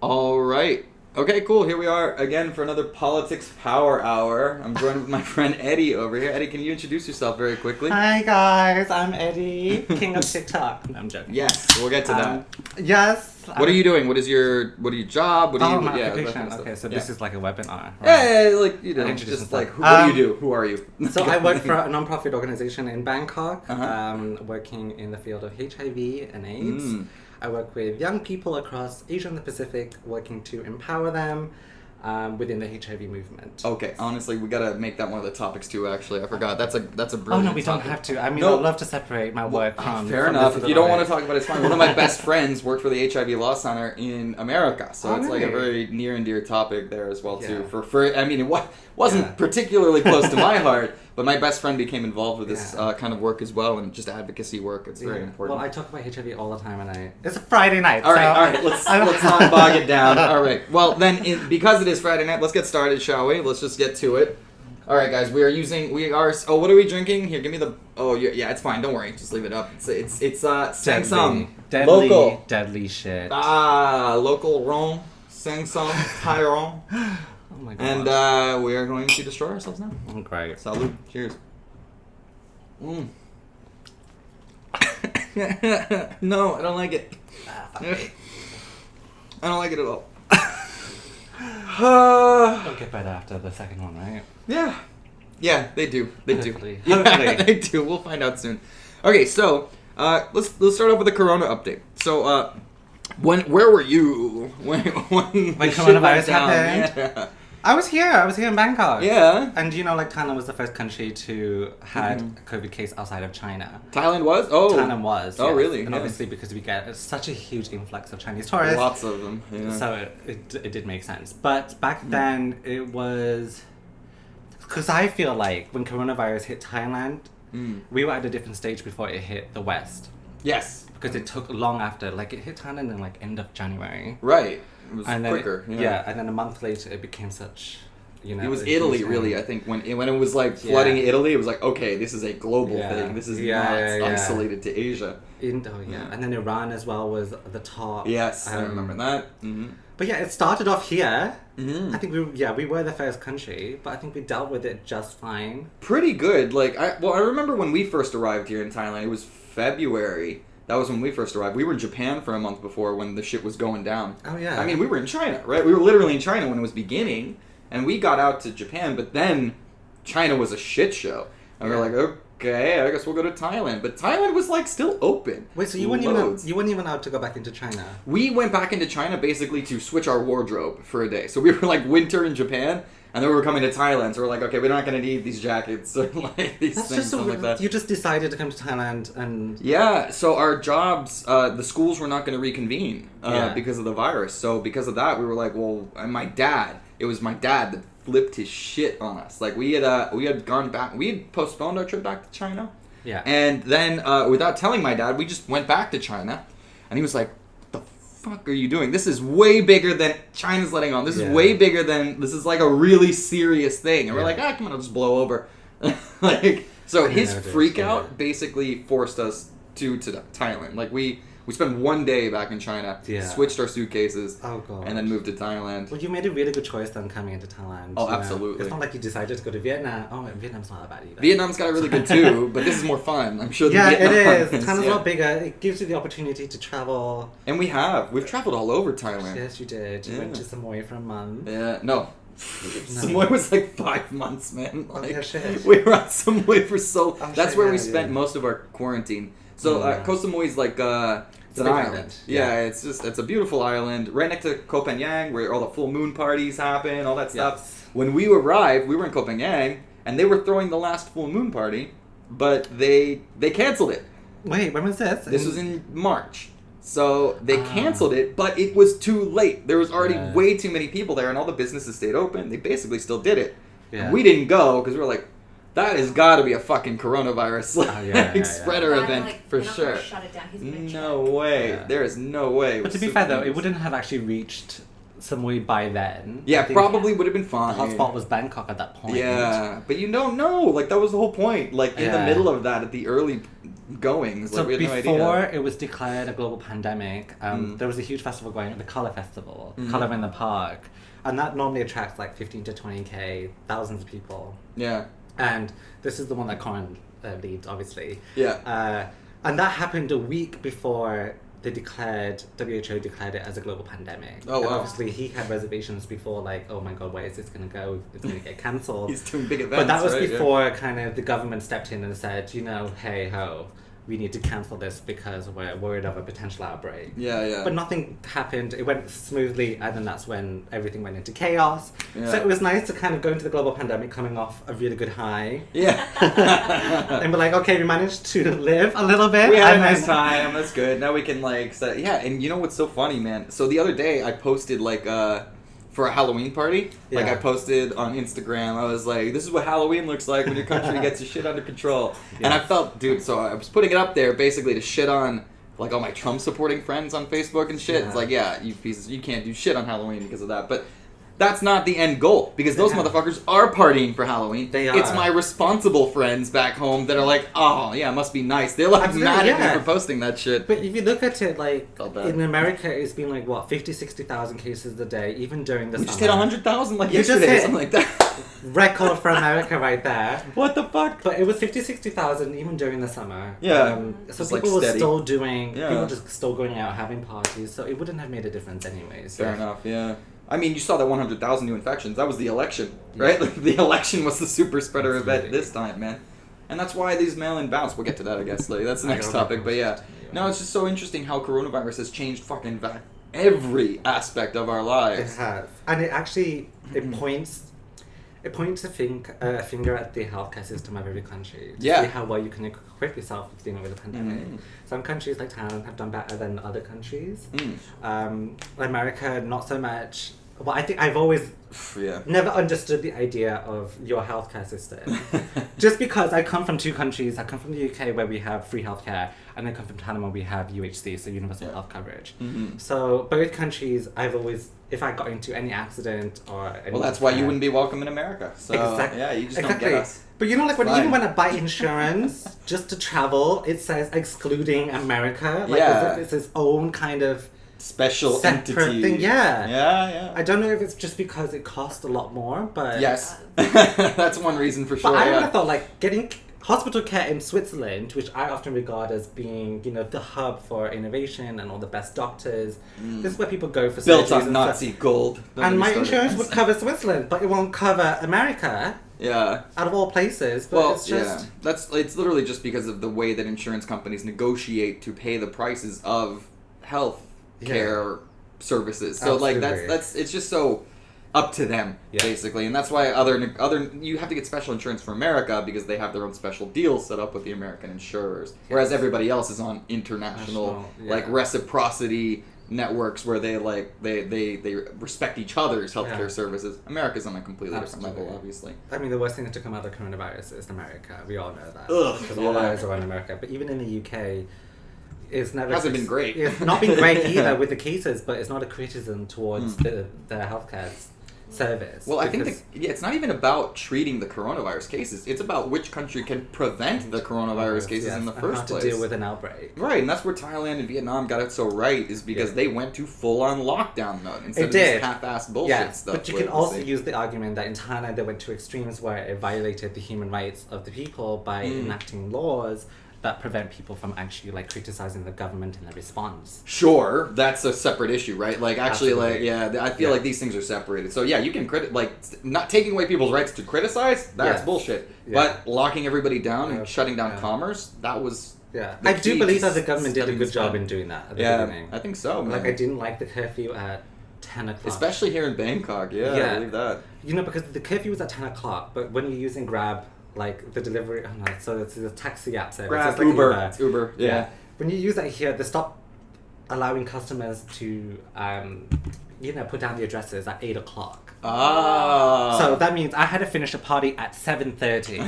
All right. Okay, cool. Here we are again for another Politics Power Hour. I'm joined with my friend Eddie over here. Eddie, can you introduce yourself very quickly? Hi guys, I'm Eddie, king of TikTok. No, I'm joking. Yes, we'll get to that. Yes. What are you doing? What is your job? What do you? my yeah, application. that kind of Okay, so stuff. this is like a webinar. Right? Yeah, like Introduce just yourself. like what do you do? Who are you? So I work for a non-profit organization in Bangkok, Uh-huh. working in the field of HIV and AIDS. I work with young people across Asia and the Pacific, working to empower them within the HIV movement. Okay, honestly, we gotta make that one of the topics too. Actually, I forgot. That's a Oh brilliant. no, we don't topic. have to. I mean, No. I'd love to separate my work from. Fair from enough. this If you don't little want to talk about it, it's fine. One of my best friends worked for the HIV Law Center in America, so Oh, it's like a really? very near and dear topic there as well too. Yeah. For I mean, it wasn't Yeah. particularly close to my heart, but my best friend became involved with this Yeah. kind of work as well, and just advocacy work. It's very Yeah. important. Well, I talk about HIV all the time, and it's a Friday night. All right, so- all right. Let's not bog it down. All right. Well, then, because it is Friday night, let's get started, shall we? Let's just get to it. All right, guys. Oh, what are we drinking? Here, give me the. Oh, yeah. It's fine. Don't worry. Just leave it up. It's Sangsum. Deadly, Local. deadly shit. Local rum. Sangsum Tyrone. Oh my god. And we are going to destroy ourselves now. Oh, great. Salud. Cheers. No, I don't like it. I don't like it at all. Don't get better after the second one, right? Yeah, they do. They do. Hopefully. Yeah, Hopefully. they do. We'll find out soon. Okay, so let's start off with the Corona update. So where were you when the shit coronavirus went down? happened? I was here in Bangkok. Yeah. And Thailand was the first country to had a COVID case outside of China. Thailand was? Oh. Thailand was. Oh, yes. really? And Yeah. obviously because we get such a huge influx of Chinese tourists. Lots of them. Yeah. So it did make sense. But back then it was... Because I feel like when coronavirus hit Thailand, we were at a different stage before it hit the West. Yes. Because it took long after. Like it hit Thailand in like end of January. Right. It was And then quicker. and then a month later it became such... It was Italy, really. I think when it was like flooding Italy, it was like, okay, this is a global thing. This is not isolated to Asia. And then Iran as well was the top. Yes, I remember that. Mm-hmm. But yeah, it started off here. I think we were the first country, but I think we dealt with it just fine. Pretty good. Like I remember when we first arrived here in Thailand. It was February. That was when we first arrived. We were in Japan for a month before when the shit was going down. Oh yeah. I mean, we were in China, right? We were literally in China when it was beginning. And we got out to Japan, but then China was a shit show. And we were like, okay, I guess we'll go to Thailand. But Thailand was like still open. Wait, so you weren't even allowed to go back into China? We went back into China basically to switch our wardrobe for a day. So we were like winter in Japan, and then we were coming to Thailand. So we're like, okay, we're not going to need these jackets or like these That's things, just something like that. You just decided to come to Thailand and... Yeah, so our jobs, the schools were not going to reconvene because of the virus. So because of that, we were like, well, and it was my dad that flipped his shit on us. Like we had gone back, we had postponed our trip back to China. Yeah. And then without telling my dad, we just went back to China, and he was like, "The fuck are you doing? This is way bigger than China's letting on. This is way bigger than this is like a really serious thing." And we're like, "Ah, come on, I'll just blow over." Like so, his freak out basically forced us to Thailand. Like we spent one day back in China, switched our suitcases, and then moved to Thailand. Well, you made a really good choice then coming into Thailand. Oh, absolutely. It's not like you decided to go to Vietnam. Oh, Vietnam's not that bad either. Vietnam's got it really good too, but this is more fun. I'm sure. Yeah, Vietnam it is. Thailand's a lot bigger. It gives you the opportunity to travel. And we've traveled all over Thailand. Yes, you did. You went to Samui for a month. Yeah, no. Samui was like 5 months, man. Like, shit. we were on Samui for so... That's where we spent yeah. most of our quarantine. So Koh Samui is like... it's an island. Yeah, it's a beautiful island right next to Koh Phangan where all the full moon parties happen, all that stuff. Yes. When we arrived, we were in Koh Phangan and they were throwing the last full moon party, but they canceled it. Wait, when was this? This was in March. So they canceled it, but it was too late. There was already way too many people there and all the businesses stayed open. They basically still did it. Yeah. We didn't go because we were like, that has got to be a fucking coronavirus spreader event for sure. Shut it down. No way. Yeah. There is no way. But to be fair though, it wouldn't have actually reached Samui by then. Yeah, probably would have been fine. The hotspot was Bangkok at that point. Yeah, but you don't know. Like that was the whole point. Like in the middle of that, at the early goings. So Like, we had no before idea. it was declared a global pandemic, there was a huge festival going on, the Colour Festival, Colour in the Park. And that normally attracts like 15 to 20K, thousands of people. Yeah. And this is the one that Corin leads, obviously. Yeah. And that happened a week before WHO declared it as a global pandemic. Oh, wow. And obviously he had reservations before, like, oh my god, where is this going to go? It's going to get cancelled. He's doing big events, But that was right? before kind of the government stepped in and said, hey ho, we need to cancel this because we're worried of a potential outbreak. Yeah, yeah. But nothing happened. It went smoothly, and then that's when everything went into chaos. Yeah. So it was nice to kind of go into the global pandemic coming off a really good high. Yeah. And we're like, okay, we managed to live a little bit. We had a and nice then- time. That's good. Now we can like say, yeah. And you know what's so funny, man? So the other day I posted like for a Halloween party. Like Yeah. I posted on Instagram. I was like, "This is what Halloween looks like when your country gets your shit under control." And I felt, dude. So I was putting it up there basically to shit on like all my Trump supporting friends on Facebook and shit. Yeah. It's like, yeah, you pieces, you can't do shit on Halloween because of that. But that's not the end goal, because those Yeah. motherfuckers are partying for Halloween. They It's are. my responsible friends back home that are like, oh, yeah, it must be nice. They're like Absolutely, mad at yeah. me for posting that shit. But if you look at it, like, Felt bad. in America, it's been like, what, 50, 60,000 cases a day, even during the We summer. just hit 100,000 like You just yesterday or hit- something like that. Record for America right there. What the fuck? But it was 50, 60,000 even during the summer. Yeah. So Just, like, people were steady. still doing, Yeah. people just still going out having parties, so it wouldn't have made a difference anyways. Fair enough, yeah. I mean, you saw that 100,000 new infections. That was the election, right? Like, the election was the super spreader event this time, man. And that's why these mail-in ballots, we'll get to that, I guess. Like, that's the next topic, but yeah. No, it's just so interesting how coronavirus has changed fucking every aspect of our It lives. has. And it actually, it points a finger at the healthcare system of every country. To Yeah. see how well you can equip yourself with dealing with the pandemic. Mm. Some countries like Thailand have done better than other countries. Mm. America, not so much. Well, I think I've always Yeah. never understood the idea of your healthcare system. Just because I come from two countries. I come from the UK where we have free healthcare, and I come from Thailand where we have UHC, so universal Yeah. health coverage. Mhm. So both countries, I've always, if I got into any accident or any Well, that's why you wouldn't be welcome in America. So, yeah, you just don't get us. But you know, like Fine. even when I buy insurance just to travel, it says excluding America. Like Yeah. it's its own kind of Special separate entity. thing. Yeah. Yeah. I don't know if it's just because it costs a lot more, but Yes. That's one reason for sure. But I would yeah. have thought like getting hospital care in Switzerland, which I often regard as being, the hub for innovation and all the best doctors. This is where people go for Built surgeries on and Nazi stuff. gold. Don't And get me my started. insurance would cover Switzerland, but it won't cover America. Yeah. Out of all places, but Well, it's just yeah. It's literally just because of the way that insurance companies negotiate to pay the prices of health care services. So like Absolutely. that's it's just so up to them Yeah. basically, and that's why other you have to get special insurance for America because they have their own special deals set up with the American insurers, whereas everybody else is on international like yeah. reciprocity networks where they respect each other's healthcare Yeah. services. America's on a completely different Absolutely. level, obviously. I mean, the worst thing to come out of coronavirus is America. We all know that. Ugh, Because all yeah. eyes are on America. But even in the UK, it's never... Hasn't been great. It's not been great either with the cases, but it's not a criticism towards the healthcare service. Well, I think because- it's not even about treating the coronavirus cases. It's about which country can prevent the coronavirus cases Yes, in the and first how place. to deal with an outbreak. Right, and that's where Thailand and Vietnam got it so right, is because Yeah. they went to full-on lockdown mode instead It of did. this half-assed bullshit Yeah, stuff. but you can also use the argument that in Thailand they went to extremes where it violated the human rights of the people by enacting laws that prevent people from actually criticizing the government in their response. Sure, that's a separate issue, right? Like, actually, Absolutely. I feel like these things are separated. So, yeah, you can not taking away people's rights to criticize, that's Yes. bullshit. Yeah. But locking everybody down Yeah. and shutting down Yeah. commerce, that was... Yeah, the I do key believe to that the government did a stepping good this job down. in doing that at the Yeah, beginning. I think so, man. I didn't like the curfew at 10 o'clock. Especially here in Bangkok, I Yeah. believe that. Because the curfew was at 10 o'clock, but when you're using Grab, the delivery, so it's the taxi app service. Grab, it's like Uber. It's Uber, yeah. When you use that here, they stop allowing customers to, put down the addresses at 8 o'clock. Ah. So that means I had to finish a party at 7:30.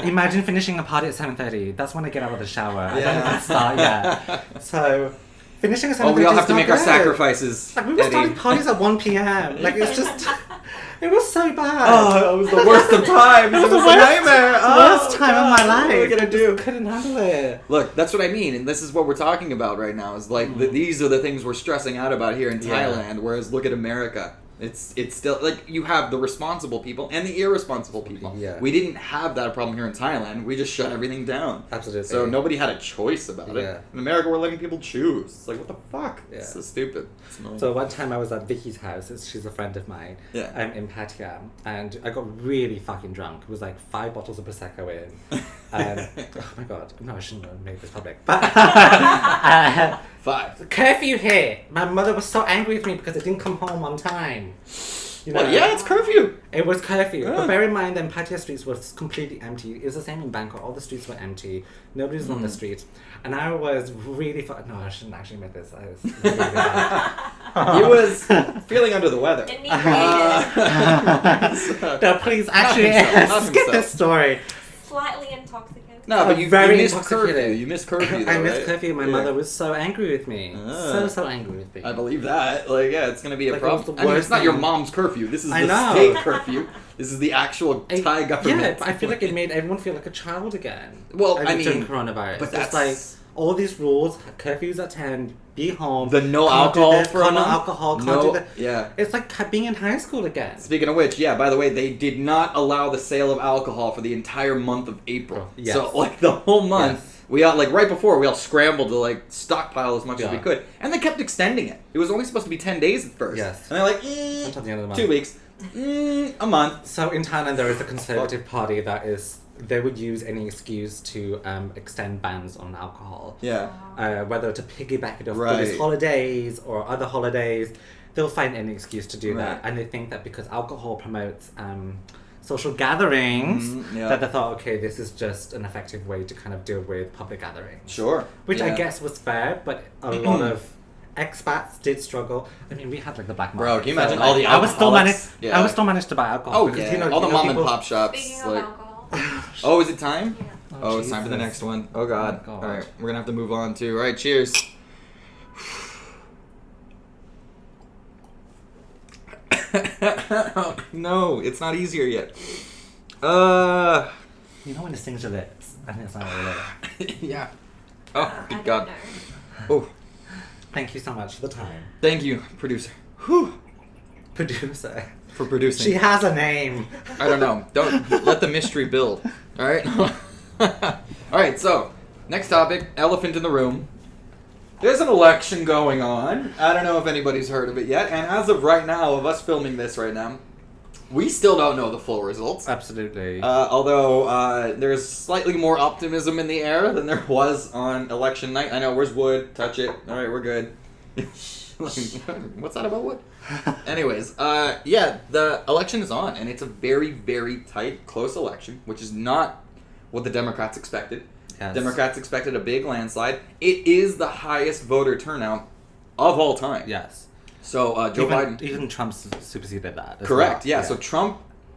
Imagine finishing a party at 7:30. That's when I get out of the shower. I don't even start yet. So finishing at 7:30 we all have is to not make our good. sacrifices. We were Eddie. starting parties at 1 p.m. It's just... It was so bad. Oh, it was the worst of times. It was a nightmare. Worst time of my life. What are we gonna do? Couldn't handle it. Look, that's what I mean, and this is what we're talking about right now. Is like these are the things we're stressing out about here in Thailand. Whereas look at America. It's still like you have the responsible people and the irresponsible people. Yeah. We didn't have that problem here in Thailand. We just shut everything down. Absolutely. So nobody had a choice about it. In America, we're letting people choose. It's like, what the fuck? Yeah. It's so stupid. It's annoying. So one time I was at Vicky's house. She's a friend of mine. Yeah. In Pattaya, and I got really fucking drunk. It was like 5 bottles of prosecco in. And oh my god, no, I shouldn't have made this public. But 5. curfew hit. My mother was so angry with me because I didn't come home on time. You know? Well, yeah, it's curfew. It was curfew. Yeah. But bear in mind, then Pattaya streets was completely empty. It was the same in Bangkok. All the streets were empty. Nobody was on the streets. And I was really... No, I shouldn't actually admit this. I was really bad. He was feeling under the weather. No, please, actually, not skip himself. this story. Slightly intoxicated. No, but you very missed intoxicated. curfew. You missed curfew, though, I missed right? curfew. My mother was so angry with me. So angry with me. I believe that. Like, yeah, it's going to be a Like, it was problem. the I mean, it's worst not your thing. mom's curfew. This is I the know. state curfew. This is the actual Thai government. Yeah, but I feel like it made everyone feel like a child again. Well, I during mean, coronavirus. but It's that's like all these rules, curfews at 10, be home. the no can't do alcohol this, for a can't month. No alcohol, can't no, do that. yeah. It's like being in high school again. Speaking of which, yeah, by the way, they did not allow the sale of alcohol for the entire month of April. Yes. So, like, the whole month, Yes. we all, like, right before, we all scrambled to, like, stockpile as much as we Yeah. could. And they kept extending it. It was only supposed to be 10 days at first. Yes. And they're like, Until the end of the month. 2 weeks. A month. So in Thailand, there is a conservative party that is, they would use any excuse to extend bans on alcohol. Yeah. Whether to piggyback it off Right. Buddhist holidays or other holidays, they'll find any excuse to do that. Right. And they think that because alcohol promotes social gatherings, Yeah. that they thought, okay, this is just an effective way to kind of deal with public gatherings. Sure. Which I Yeah. guess was fair, but a lot of expats did struggle. I mean, we had like the black market. Bro, can you so, imagine like, all the I was still managed. alcoholics? Yeah. I was still managed to buy alcohol. Oh, because, yeah. All the mom people- and pop shops. Speaking like, of alcohol. oh, is it time? Yeah. Oh, it's time for the Jesus. next one. Oh, God. Oh, God. All right. We're going to have to move on, too. All right, cheers. No, it's not easier yet. You know when it stings your lips and it's not really. Yeah. Oh, I good don't God. know. Oh, Thank you so much for the time. thank you, producer. Whew. Producer. For producing. She has a name. I don't know. Don't let the mystery build. All right. All right. So, next topic: elephant in the room. There's an election going on. I don't know if anybody's heard of it yet. And as of right now, of us filming this right now, we still don't know the full results. Absolutely. Although there's slightly more optimism in the air than there was on election night. I know. Where's wood? Touch it. All right, we're good. What's that about wood? Anyways, yeah, the election is on, and it's a very, very tight, close election, which is not what the Democrats expected. Yes. Democrats expected a big landslide. It is the highest voter turnout of all time. Yes. So Joe Biden. Even Trump superseded that. As Correct. well. Yeah. So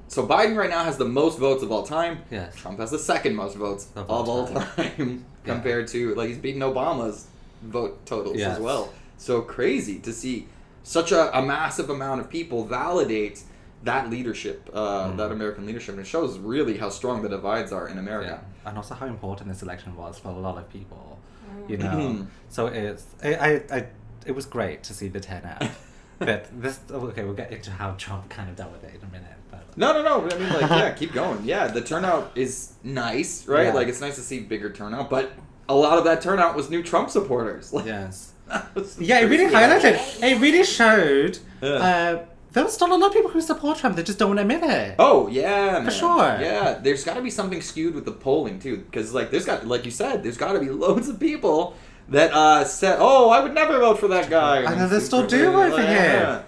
So Biden right now has the most votes of all time. Yes. Trump has the second most votes Of of all all time Yeah. compared to he's beating Obama's vote totals Yes. as well. So crazy to see such a massive amount of people validate that leadership, that American leadership, and it shows really how strong the divides are in America. Yeah. And also how important this election was for a lot of people. Mm. You know. So it was great to see the turnout. But we'll get into how Trump kind of dealt with it in a minute. But No. I mean, yeah, keep going. Yeah, the turnout is nice, right? Yeah. Like, it's nice to see bigger turnout, but a lot of that turnout was new Trump supporters. Like, yes. that was Yeah, it really crazy. highlighted. It really showed. Yeah. There was still a lot of people who support Trump. They just don't want to admit it. Oh yeah, man. sure. Yeah, there's got to be something skewed with the polling too, because like you said, there's got to be loads of people that said, "Oh, I would never vote for that guy." I know they still do vote for him. Yeah.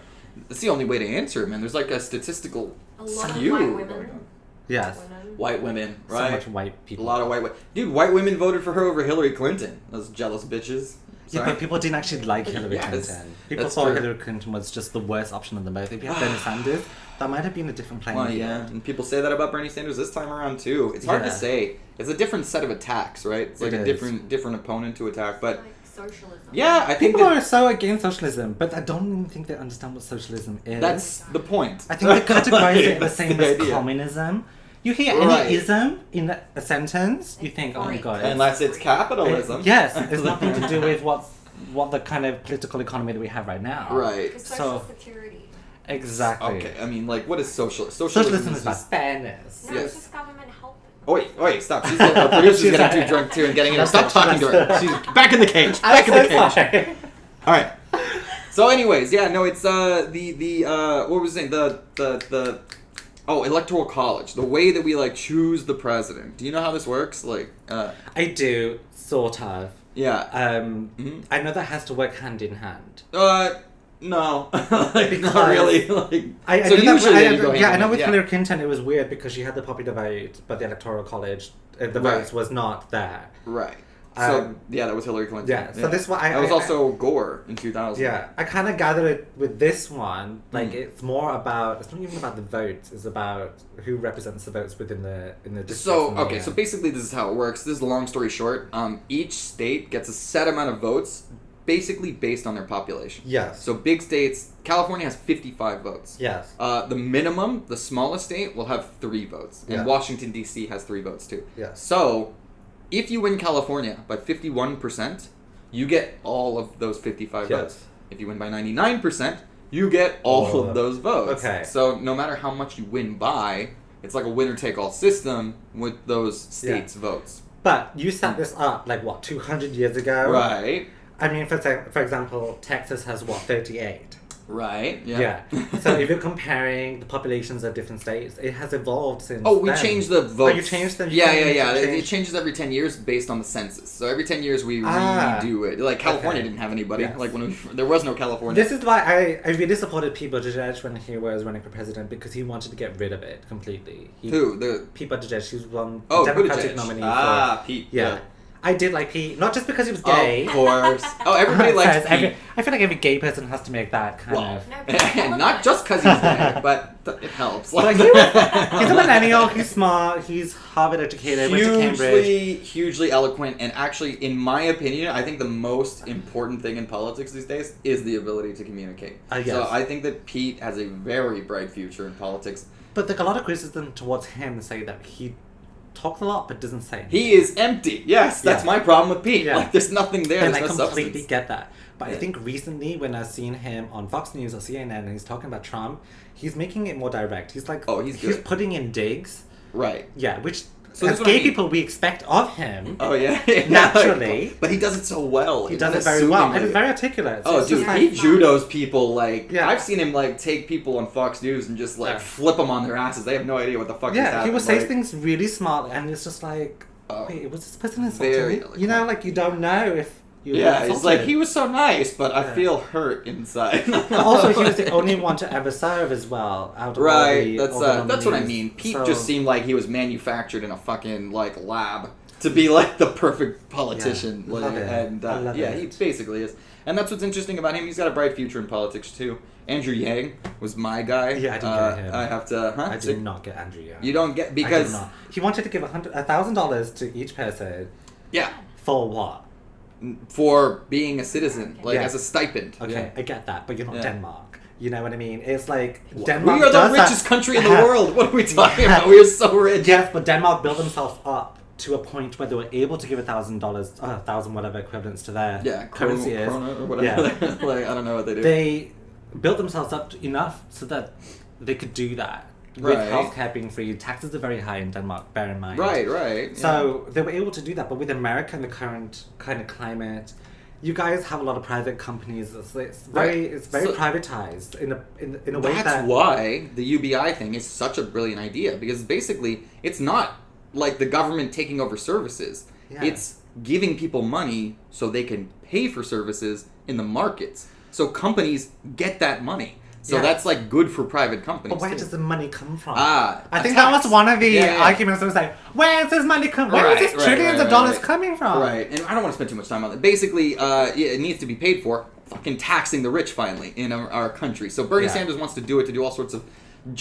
That's the only way to answer it, man. There's like a statistical A lot of skew. white women. Yes. White women, So right? much white A people. lot of dude. White women voted for her over Hillary Clinton. Those jealous bitches. Yeah, Sorry. but people didn't actually like Hillary Yes, Clinton. People that's thought true. Hillary Clinton was just the worst option of them both. If you had Bernie Sanders, that might have been a different playing Well, field. yeah, and people say that about Bernie Sanders this time around too. It's hard to Yeah. say. It's a different set of attacks, right? It's like It a is. different opponent to attack, but Like socialism. Yeah, I think People are so against socialism, but I don't even think they understand what socialism is. that's the point. I think they categorize it the That's same the as idea. communism. You hear Right. any ism in a sentence, you think, oh my god. Unless it's capitalism. Yes, it's nothing to do with what the kind of political economy that we have right now. Right. It's social So- security. Exactly. Okay, I mean, like, what is socialism? Socialism is about just... fairness. No, Yes. it's just government helping. Oh, wait, stop. She's the producer's She's getting too like- drunk too and getting in. That's Stop it, talking to that's her. She's back in the cage. Back in the cage. All right. So, anyways, yeah, no, it's what was I saying? The electoral college. The way that we like choose the president. Do you know how this works? Like, I do, sort of. yeah. Mm-hmm. I know that has to work hand in hand. No, like, Because not really. Like, I so knew that- usually they go hand yeah, I in know hand, with yeah. Hillary Clinton it was weird because she had the popular vote, but the electoral college, the Right. votes was not there. Right. So Um, yeah, that was Hillary Clinton. yeah, so this one that was also Gore in 2000. Yeah, I kind of gathered it with this one. Like, Mm. it's more about. It's not even about the votes. It's about who represents the votes within the district. So okay, so basically this is how it works. This is a long story short. Each state gets a set amount of votes, basically based on their population. yes, So big states, California has 55 votes. yes, The minimum, the smallest state will have 3 votes, and Yeah. Washington D.C. has 3 votes too. yes. So, if you win California by 51%, you get all of those 55 Yes. votes. If you win by 99%, you get all of those votes. Okay. So no matter how much you win by, it's like a winner-take-all system with those states' votes. But you set this up like what 200 years ago, Right. I mean, for example, Texas has what 38. Right. Yeah. So if you're comparing the populations of different states, it has evolved since. Oh, we then. changed the votes. Oh, you changed them? Yeah. It Changed- changes every 10 years based on the census. So every 10 years we Ah. redo it. Like California Okay. didn't have anybody. Yes. Like there was no California. This is why I really supported Pete Buttigieg when he was running for president because he wanted to get rid of it completely. Who? The Pete Buttigieg, he was one Oh, Democratic Buttigieg. nominee. Pete. Yeah. I did like Pete, not just because he was gay. Of course. Oh, everybody likes Pete. I feel like every gay person has to make that kind Well, of. not just because he's gay, but it helps. Like, he's a millennial. He's smart. He's Harvard educated. Went to Cambridge. hugely eloquent, and actually, in my opinion, I think the most important thing in politics these days is the ability to communicate. Yes. So I think that Pete has a very bright future in politics. But like a lot of criticism towards him say that he talks a lot but doesn't say anything. He is empty. Yes, that's Yeah. my problem with Pete. Yeah. Like, there's nothing there. And There's I no completely substance. get that. But I Yeah. think recently when I've seen him on Fox News or CNN and he's talking about Trump, he's making it more direct. He's like, Oh, he's good. putting in digs. Right. Yeah, which So as that's what I gay mean. people we expect of him. Oh yeah. Naturally. But he does it so well. He does it very well and unassumingly. it's very articulate. So Oh, it's dude, just like, he judos people like. Yeah. I've seen him like take people on Fox News and just like Yeah. flip them on their asses. They have no idea what the fuck is yeah, happening. he will say like, things really smart and it's just like, Oh. wait, was this person Very insulting me? You know, like you don't know if you Yeah, it's insulted. like he was so nice, but I Yeah. feel hurt inside. Also, he was the only one to ever serve as well. Out of all Right. the- That's all the that's what I nominees. mean. Pete So- just seemed like he was manufactured in a fucking like lab to be like the perfect politician. Yeah. Like, Love it. and I love yeah, it. he basically is. And that's what's interesting about him. He's got a bright future in politics too. Andrew Yang was my guy. Yeah, I didn't get him. I have to. Huh? I did not get Andrew Yang. You don't get I did because not. He wanted to give $1,000 to each person yeah, for what? for being a citizen, like Yeah. as a stipend. Okay, Yeah. I get that, but you're not Yeah. Denmark. You know what I mean? It's like We Denmark. are the does that- richest country in the world. What are we talking about? We are so rich. Yes, but Denmark built themselves up to a point where they were able to give $1,000, 1,000 whatever equivalents to their Yeah, currency is. krona or whatever. Yeah. Like I don't know what they do. They built themselves up enough so that they could do that. With Right. healthcare being free, taxes are very high in Denmark, bear in mind. Right. Yeah. So they were able to do that, but with America and the current kind of climate, you guys have a lot of private companies. It's very, Right. it's very So- privatized in a way That's that. why the UBI thing is such a brilliant idea, because basically it's not like the government taking over services. Yeah. It's giving people money so they can pay for services in the markets. So companies get that money. So Yeah. that's like good for private companies. But where too. does the money come from? Ah, I a think tax. that was one of the Yeah, yeah. arguments that was like, where is this money coming? Where is Right, this right, trillions right, of dollars right. coming from? Right, and I don't want to spend too much time on that. Basically, it needs to be paid for. Fucking taxing the rich finally in our country. So Bernie Yeah. Sanders wants to do it to do all sorts of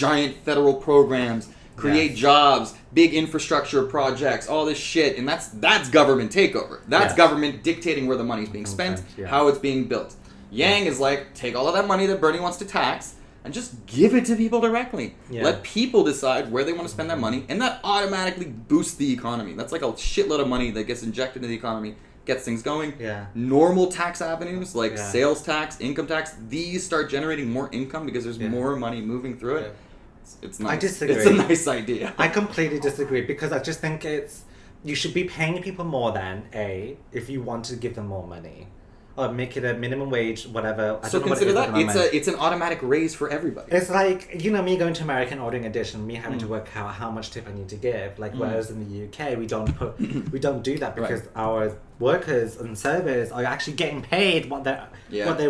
giant federal programs create jobs, big infrastructure projects, all this shit, and that's government takeover. That's government dictating where the money's being spent, how it's being built. Yang is like, take all of that money that Bernie wants to tax and just give it to people directly. Let people decide where they want to spend that money, and that automatically boosts the economy. That's like a shitload of money that gets injected into the economy, gets things going. Normal tax avenues like sales tax, income tax, these start generating more income because there's more money moving through it. It's nice. I disagree. It's a nice idea. I completely disagree because I just think you should be paying people more than if you want to give them more money. Or make it a minimum wage, whatever. So consider that it's an automatic raise for everybody. It's like, me going to American ordering edition, me having to work out how much tip I need to give. Like whereas in the UK we don't do that because our workers and servers are actually getting paid what they're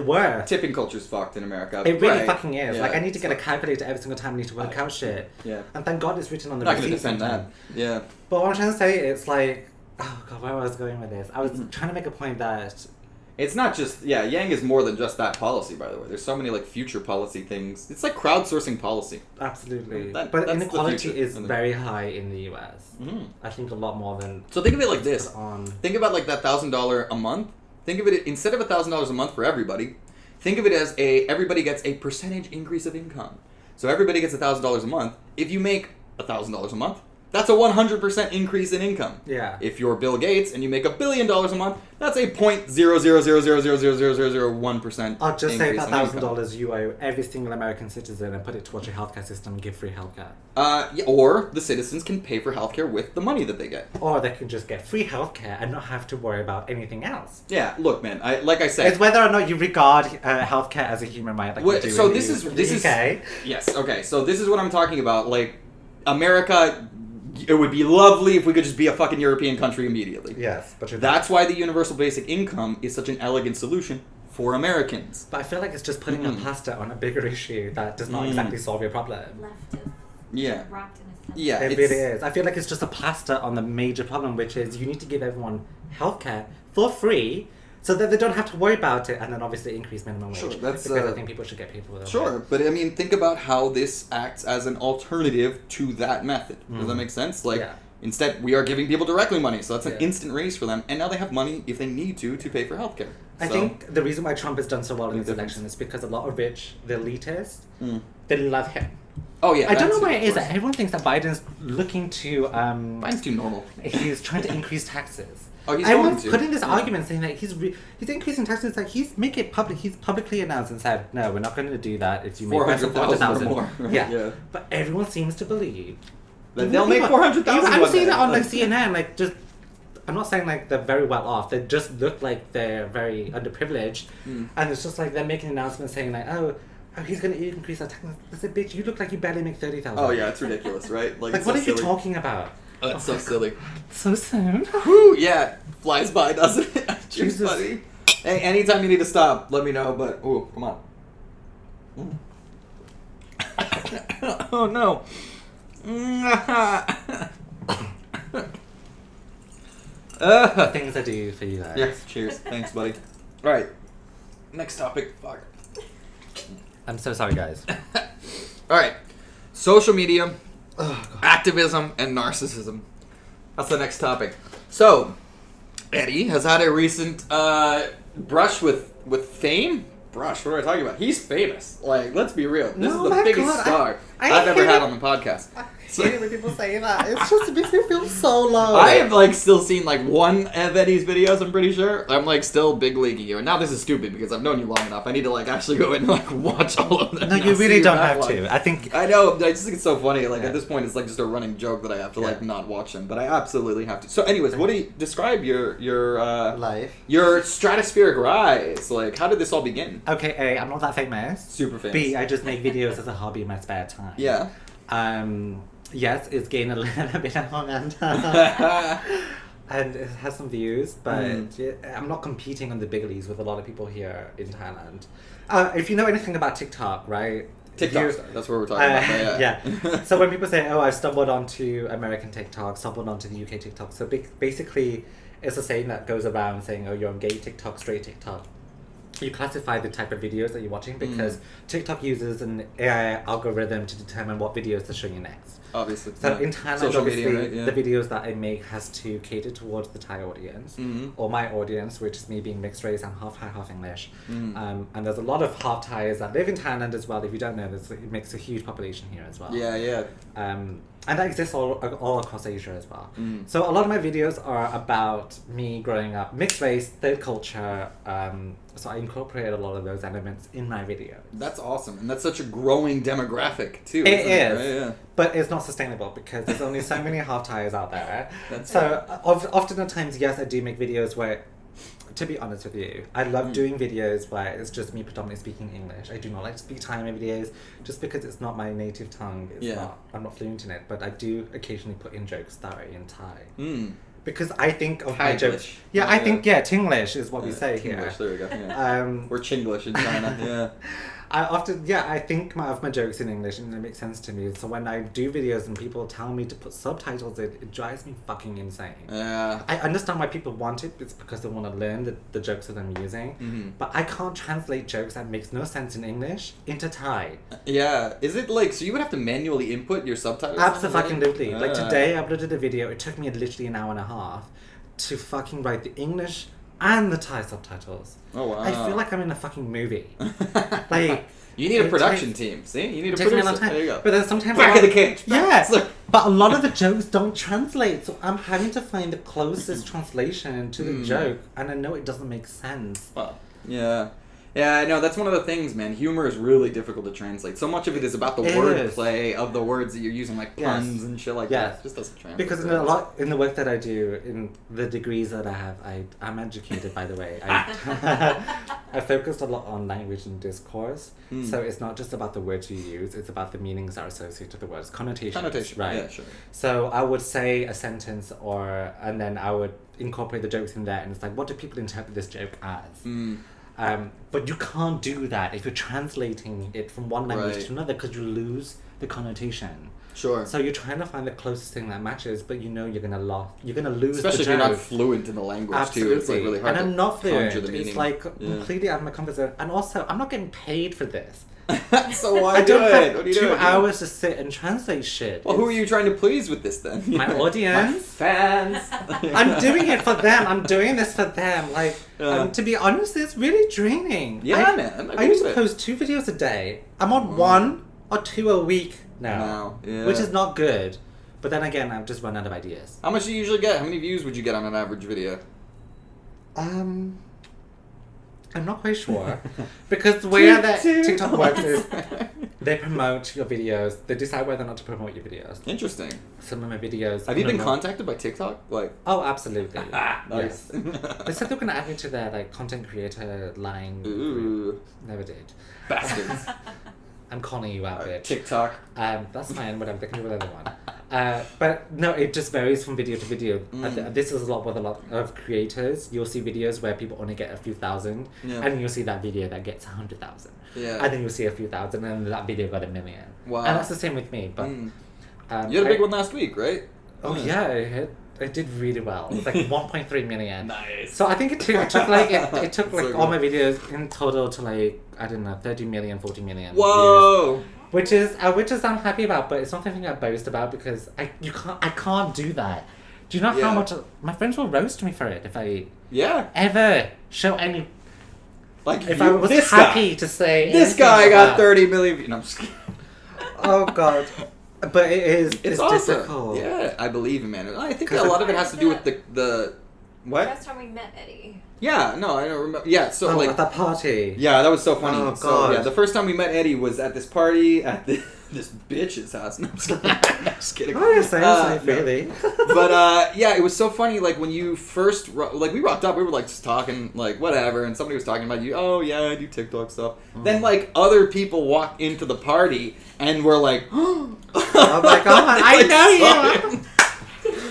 worth. Tipping culture's fucked in America. It really fucking is. Like I need to get a calculator every single time I need to work out shit. And thank God it's written on the receipt. I'm not gonna defend that. Yeah. But what I'm trying to say is like, oh god, where was I going with this? I was trying to make a point that it's not just, Yang is more than just that policy, by the way. There's so many, like, future policy things. It's like crowdsourcing policy. Absolutely. But inequality is very high in the US. I think a lot more than... So think of it like this. Think about, like, that $1,000 a month. Think of it, instead of $1,000 a month for everybody, think of it as everybody gets a percentage increase of income. So everybody gets $1,000 a month. If you make $1,000 a month, that's a 100% increase in income. Yeah. If you're Bill Gates and you make $1 billion a month, that's a 0.000000001% I'll just say $1,000 you owe every single American citizen and put it towards your healthcare system and give free healthcare. Or the citizens can pay for healthcare with the money that they get. Or they can just get free healthcare and not have to worry about anything else. Yeah, look, man. Like I said, it's whether or not you regard healthcare as a human right. Like this is yes. Okay, so this is what I'm talking about. Like America. It would be lovely if we could just be a fucking European country immediately. Yes, but that's why the universal basic income is such an elegant solution for Americans. But I feel like it's just putting a plaster on a bigger issue that does not exactly solve your problem. Leftist. Wrapped in a Yeah, it really is. I feel like it's just a plaster on the major problem, which is you need to give everyone healthcare for free so that they don't have to worry about it, and then obviously increase minimum wage. Sure, that's because I think people should get paid for that. Sure, but I mean, think about how this acts as an alternative to that method. Does that make sense? Like, instead, we are giving people directly money, so that's an instant raise for them, and now they have money if they need to pay for healthcare. I think the reason why Trump has done so well in this election is because a lot of the elitists, they love him. Oh yeah, I don't know why it is that everyone thinks that Biden's looking to. Biden's too normal. He's trying to increase taxes. Oh, he's Everyone's putting this argument saying that he's increasing taxes. Like he's making it public. He's publicly announced and said, "No, we're not going to do that. If you make 400,000 or more." Yeah. But everyone seems to believe that they'll make 400,000. I'm seeing it on like CNN. Like just, I'm not saying like they're very well off. They just look like they're very underprivileged, and it's just like they're making announcements saying like, "Oh, he's going to increase our taxes." I said, "Bitch, you look like you barely make 30,000." Oh yeah, it's ridiculous, right? Like what are you talking about? Oh, that's so silly. So soon. Whew, yeah, flies by, doesn't it? Cheers, buddy. Hey, anytime you need to stop, let me know. But come on. Oh no. Things I do for you guys. Yes. Cheers. Thanks, buddy. All right. Next topic. Fuck. I'm so sorry, guys. All right. Social media. Activism and narcissism. That's the next topic. So, Eddie has had a recent brush with fame. Brush? What are I talking about? He's famous. Like, let's be real. This is the biggest star I've ever had on the podcast. I hate it when people say that. It's just, it makes me feel so low. I have, like, still seen, like, one of Eddie's videos, I'm pretty sure. I'm, like, still big leaguing you. And now this is stupid because I've known you long enough. I need to, like, actually go in and, like, watch all of them. No, you really don't have to. I know. I just think it's so funny. Like, at this point, it's, like, just a running joke that I have to, like, not watch them. But I absolutely have to. So, anyways, what do you describe your life? Your stratospheric rise. Like, how did this all begin? Okay, A, I'm not that famous. Super famous. B, I just make videos as a hobby in my spare time. Yeah. Yes, it's gained a little bit of momentum. And it has some views, but I'm not competing on the big leagues with a lot of people here in Thailand. If you know anything about TikTok, right? TikTok star. That's what we're talking about. Yeah. So when people say, "Oh, I've stumbled onto American TikTok, stumbled onto the UK TikTok," so basically, it's a saying that goes around saying, "Oh, you're on gay TikTok, straight TikTok." You classify the type of videos that you're watching because TikTok uses an AI algorithm to determine what videos to show you next. Obviously. So in Thailand, Social obviously, media, right? Yeah. the videos that I make has to cater towards the Thai audience, or my audience, which is me being mixed race. I'm half Thai, half English. And there's a lot of half Thais that live in Thailand as well. If you don't know, it makes a huge population here as well. Yeah. And that exists all across Asia as well. So a lot of my videos are about me growing up mixed race, third culture. So I incorporate a lot of those elements in my videos. That's awesome. And that's such a growing demographic, too. It is. Right? Yeah. But it's not sustainable because there's only so many half Thais out there. That's so often at times, yes, I do make videos where, to be honest with you, I love doing videos where it's just me predominantly speaking English. I do not like to speak Thai in my videos just because it's not my native tongue. I'm not fluent in it, but I do occasionally put in jokes that are in Thai. Because I think of my jokes. Yeah, I think, Tinglish is what we say here. Tinglish, there we go. Yeah. Or Chinglish in China, yeah. I think of my jokes in English and it makes sense to me. So when I do videos and people tell me to put subtitles in, it drives me fucking insane. Yeah. I understand why people want it. It's because they want to learn the jokes that I'm using. But I can't translate jokes that makes no sense in English into Thai. Yeah. Is it like, so you would have to manually input your subtitles? Absolutely. Like today I uploaded a video. It took me literally an hour and a half to fucking write the English and the Thai subtitles. Oh, wow. I feel like I'm in a fucking movie. Like, you need a production team. See? You need a producer. There you go. But then sometimes Back of the cage. Yeah. But a lot of the jokes don't translate. So I'm having to find the closest translation to the joke. And I know it doesn't make sense. Well, yeah. Yeah, I know. That's one of the things, man. Humor is really difficult to translate. So much of it is about the wordplay of the words that you're using, like puns and shit like that. It just doesn't translate. Because in the work that I do, in the degrees that I have, I'm educated, by the way. I focused a lot on language and discourse. So it's not just about the words you use, it's about the meanings that are associated to the words. Connotations. Right. Yeah, sure. So I would say a sentence and then I would incorporate the jokes in there, and it's like, what do people interpret this joke as? But you can't do that if you're translating it from one language to another because you lose the connotation. Sure. So you're trying to find the closest thing that matches, but you know you're gonna lose. Especially if you're not fluent in the language too. It's like really hard. And I'm not fluent. It's like completely out of my comfort zone. And also, I'm not getting paid for this. So why I do don't it? have What are you 2 doing? hours to sit and translate shit. Well, who are you trying to please with this then? My audience. My fans. I'm doing it for them. I'm doing this for them. Like, to be honest, it's really draining. Yeah, man. I used to post 2 videos a day. I'm on 1 or 2 a week now. Which is not good. But then again, I've just run out of ideas. How much do you usually get? How many views would you get on an average video? I'm not quite sure. Because the way that TikTok works is they promote your videos. They decide whether or not to promote your videos. Interesting. Some of my videos... Have you been contacted by TikTok? Oh, absolutely. Nice. Yes. They said they were going to add me to their content creator line. Ooh. Never did. Bastards. I'm calling you out, bitch. TikTok. That's fine, whatever. They can do whatever they want. But no, it just varies from video to video. This is a lot with a lot of creators. You'll see videos where people only get a few thousand, and you'll see that video that gets 100,000. Yeah. And then you'll see a few thousand, and that video got 1 million. Wow. And that's the same with me. But you had a big one last week, right? Oh yeah, it did really well. It was like 1.3 million. Nice. So I think it took so all my videos in total to like, I don't know, 30 million, 40 million. Whoa. Views. Which is I'm happy about, but it's not something I boast about because I can't do that. Do you know how much my friends will roast me for it if I ever show any if I was happy to say this guy got 30 million views. No, I'm just kidding. Oh god. But it's awesome. difficult. Yeah, I believe it, man. I think a lot of it has to do with the what? First time we met Eddie. Yeah, no, I don't remember. Yeah, so at that party. Yeah, that was so funny. Oh, God. So, yeah, the first time we met Eddie was at this party at this bitch's house. No, I'm just kidding. No, just kidding. Oh, you're saying really. But, yeah, it was so funny, like, when you first, we rocked up, we were, like, just talking, like, whatever, and somebody was talking about you, oh, yeah, I do TikTok stuff. Then, like, other people walked into the party, and were like, oh my God, I know you!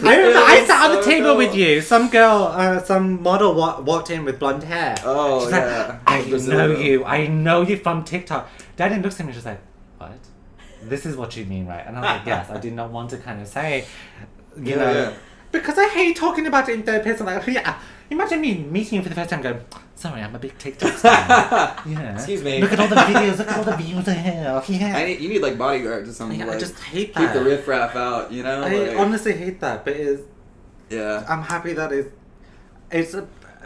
I remember I sat on the table with you. Some girl, some model walked in with blonde hair. Oh, she's yeah. Like, I know you from TikTok. Daddy looks at me, she's like, what? This is what you mean, right? And I was like, yes, I did not want to kind of say, you know, because I hate talking about it in third person. Like, yeah, imagine me meeting you for the first time going, Sorry, I'm a big TikTok star. Yeah. Excuse me. Look at all the videos. Look at all the views I have. Yeah. You need like bodyguards or something. Yeah, like, I just hate keep that. the riffraff out. You know. I honestly hate that, but yeah. I'm happy that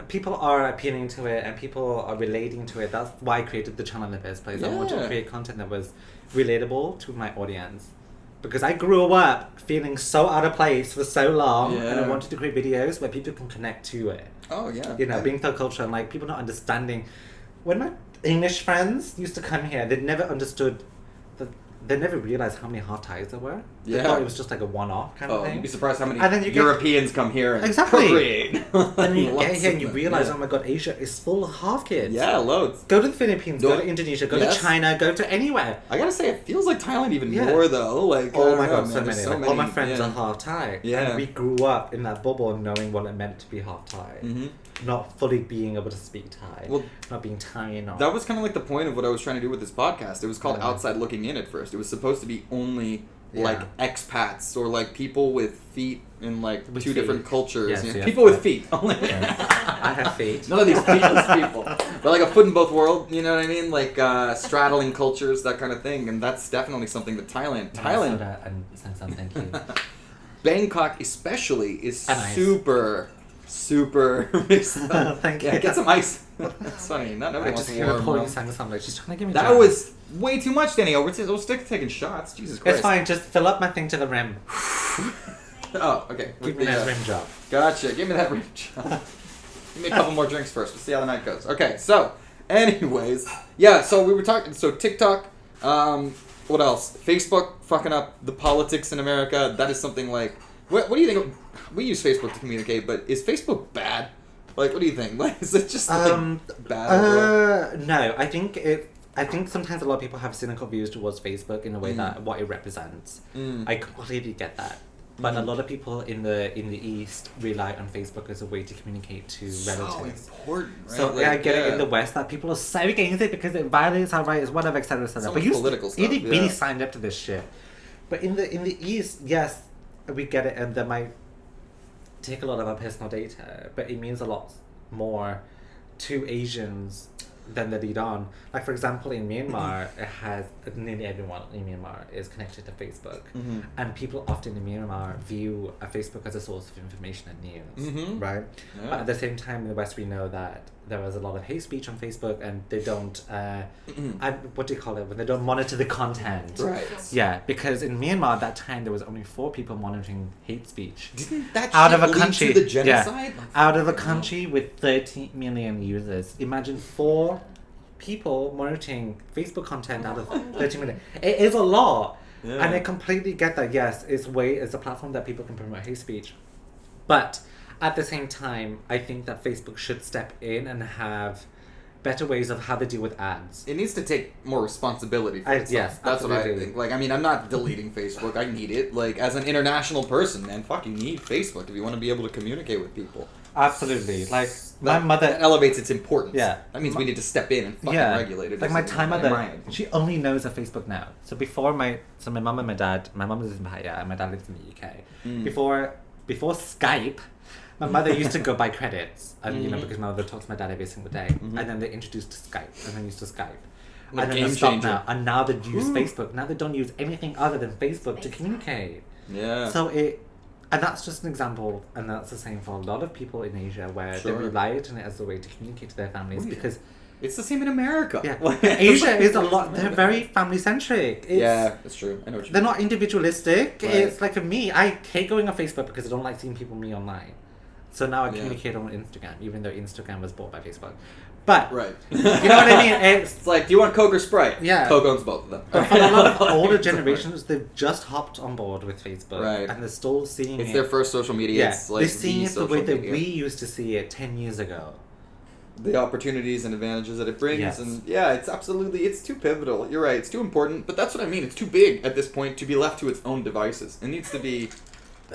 people are appealing to it and people are relating to it. That's why I created the channel in the first place. I wanted to create content that was relatable to my audience. Because I grew up feeling so out of place for so long, and I wanted to create videos where people can connect to it. Oh, yeah. You know, being third culture and like people not understanding. When my English friends used to come here, they'd never understood they never realized how many half ties there were. They thought it was just like a one-off kind of thing. You'd be surprised how many and then Europeans come here and appropriate. And then you Lots get here and you of them, realize, oh my god, Asia is full of half kids. Yeah, loads. Go to the Philippines, go to Indonesia, go to China, go to anywhere. I gotta say, it feels like Thailand even more though. Like, oh my god, so many. Like, all my friends are half Thai. Yeah. And we grew up in that bubble knowing what it meant to be half Thai. Mm-hmm. Not fully being able to speak Thai. Well, not being Thai. That was kind of like the point of what I was trying to do with this podcast. It was called Outside Looking In at first. It was supposed to be only like expats or like people with feet in like two different cultures. Yes, you know? yes, People with feet. I have feet. None of these feetless people. But like a foot in both world, you know what I mean? Like straddling cultures, that kind of thing. And that's definitely something that Thailand. And thank you. Bangkok especially is super mixed up. Thank you. Yeah, get some ice. It's funny. Nobody wants just hear a warm. pouring sang something. Like, she's trying to give me That was way too much, Danny. We're still taking shots. Jesus Christ. It's fine. Just fill up my thing to the rim. Oh, okay. Give me that rim job. Gotcha. Give me that rim job. Give me a couple more drinks first. We'll see how the night goes. Okay, so, anyways. Yeah, so we were talking. So, TikTok. What else? Facebook fucking up the politics in America. That is something like... What do you think? We use Facebook to communicate, but is Facebook bad? Like, what do you think? Like, is it just bad? No, I think sometimes a lot of people have cynical views towards Facebook in a way that what it represents. I completely get that. But a lot of people in the East rely on Facebook as a way to communicate to relatives. So important, right? So like, I get it in the West that people are so against it because it violates our rights, whatever, etc., etc. But political stuff. You really signed up to this shit. But in the East, yes, we get it, and they might take a lot of our personal data, but it means a lot more to Asians than they lead on. Like, for example, in Myanmar, it has nearly everyone in Myanmar is connected to Facebook, and people often in Myanmar view Facebook as a source of information and news, right? Yeah. But at the same time, in the West, we know that there was a lot of hate speech on Facebook, and they don't, what do you call it, when they don't monitor the content. Right. Yeah, because in Myanmar at that time, there was only 4 people monitoring hate speech. Didn't that out shit of a country, lead to the genocide? Yeah, out of a country with 30 million users. Imagine 4 people monitoring Facebook content out of 30 million. It is a lot. Yeah. And I completely get that, yes, it's a platform that people can promote hate speech. But at the same time, I think that Facebook should step in and have better ways of how they deal with ads. It needs to take more responsibility for itself. Yes, that's absolutely. what I think. Like, I mean, I'm not deleting Facebook. I need it. Like, as an international person, man, fuck, you need Facebook if you want to be able to communicate with people. Absolutely. Like, my mother... That elevates its importance. Yeah. That means we need to step in and fucking regulate it. Like, my Thai mother, she only knows of Facebook now. So before my mum and my dad... My mum lives in Bahia and my dad lives in the UK. Before Skype... My mother used to go buy credits, and you know, because my mother talks to my dad every single day, and then they introduced Skype, and then used to Skype, and then they stopped now, and now they use Facebook. Now they don't use anything other than Facebook to communicate. Yeah. So and that's just an example, and that's the same for a lot of people in Asia where they rely on it as a way to communicate to their families because. It's the same in America. Yeah. Asia is a lot. They're very family centric. Yeah, that's true. I know what you mean. They're not individualistic. Right. It's like me. I hate going on Facebook because I don't like seeing people me online. So now I communicate on Instagram, even though Instagram was bought by Facebook. But, you know what I mean? It's like, do you want Coke or Sprite? Yeah. Coke owns both of them. But for a lot of older generations, they've just hopped on board with Facebook. Right. And they're still seeing It's their first social media. Yeah. It's like they're seeing it the way that media. we used to see it 10 years ago. The opportunities and advantages that it brings. Yes. And yeah, it's too pivotal. You're right, it's too important. But that's what I mean. It's too big at this point to be left to its own devices. It needs to be...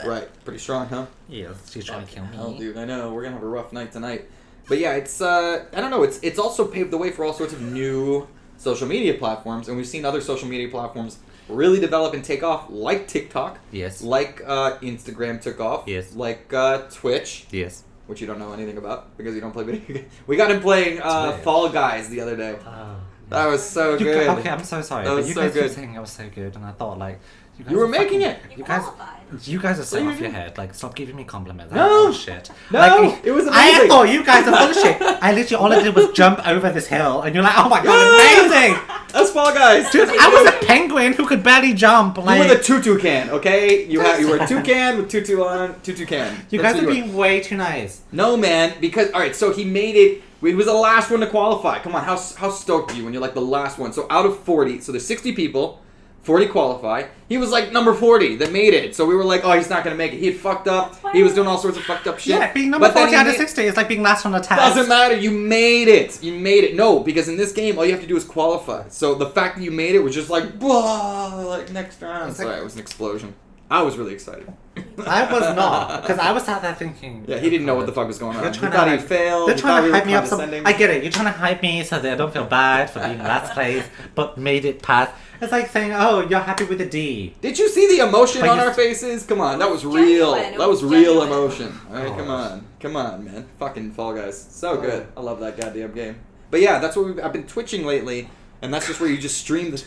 Right, pretty strong, huh? Yeah, she's trying to kill me. Oh, dude, I know. We're gonna have a rough night tonight. But yeah, it's I don't know. It's also paved the way for all sorts of new social media platforms, and we've seen other social media platforms really develop and take off, like TikTok. Yes. Like Instagram took off. Yes. Like Twitch. Yes. which you don't know anything about because you don't play video games. We got him playing Fall Guys the other day. That was so good. Okay, I'm so sorry. That was but you so guys good. keep saying it was so good, and I thought like You were making it. You guys are so you off your did. head. Like, stop giving me compliments. No. Shit. No, like, it was I amazing. thought you guys are full of shit. I literally all I did was jump over this hill, and you're like, oh my god, amazing. That's Fall Guys. Dude, I was a penguin who could barely jump. Like, You were the tutu can, okay? You were a toucan with tutu on, tutu can. you That's guys who are you being way too nice. No, man, because alright, so he made it. He was the last one to qualify. Come on, how stoked are you when you're like the last one? So out of 40, so there's 60 people, 40 qualify. He was like number 40 that made it. So we were like, oh, he's not gonna make it. He had fucked up. He was doing all sorts of fucked up shit. Yeah, being number But then 40 he out of made- 60 is like being last on a test. Doesn't matter. You made it. You made it. No, because in this game, all you have to do is qualify. So the fact that you made it was just like, blah, like next round. Sorry, it was an explosion. I was really excited. I was not, because I was sat there thinking. Yeah, he didn't know what the fuck was going on. You're He trying thought to, he like, failed. They're He trying thought to we were hype me up some. condescending. I get it. You're trying to hype me so that I don't feel bad for being last place, but made it past. It's like saying, "Oh, you're happy with a D." Did you see the emotion But on you- our faces? Come on, that was Genuine. real. It That was was real genuine. emotion. All right, come on, man. Fucking Fall Guys, so good. I love that goddamn game. But yeah, that's what I've been twitching lately, and that's just where you just stream the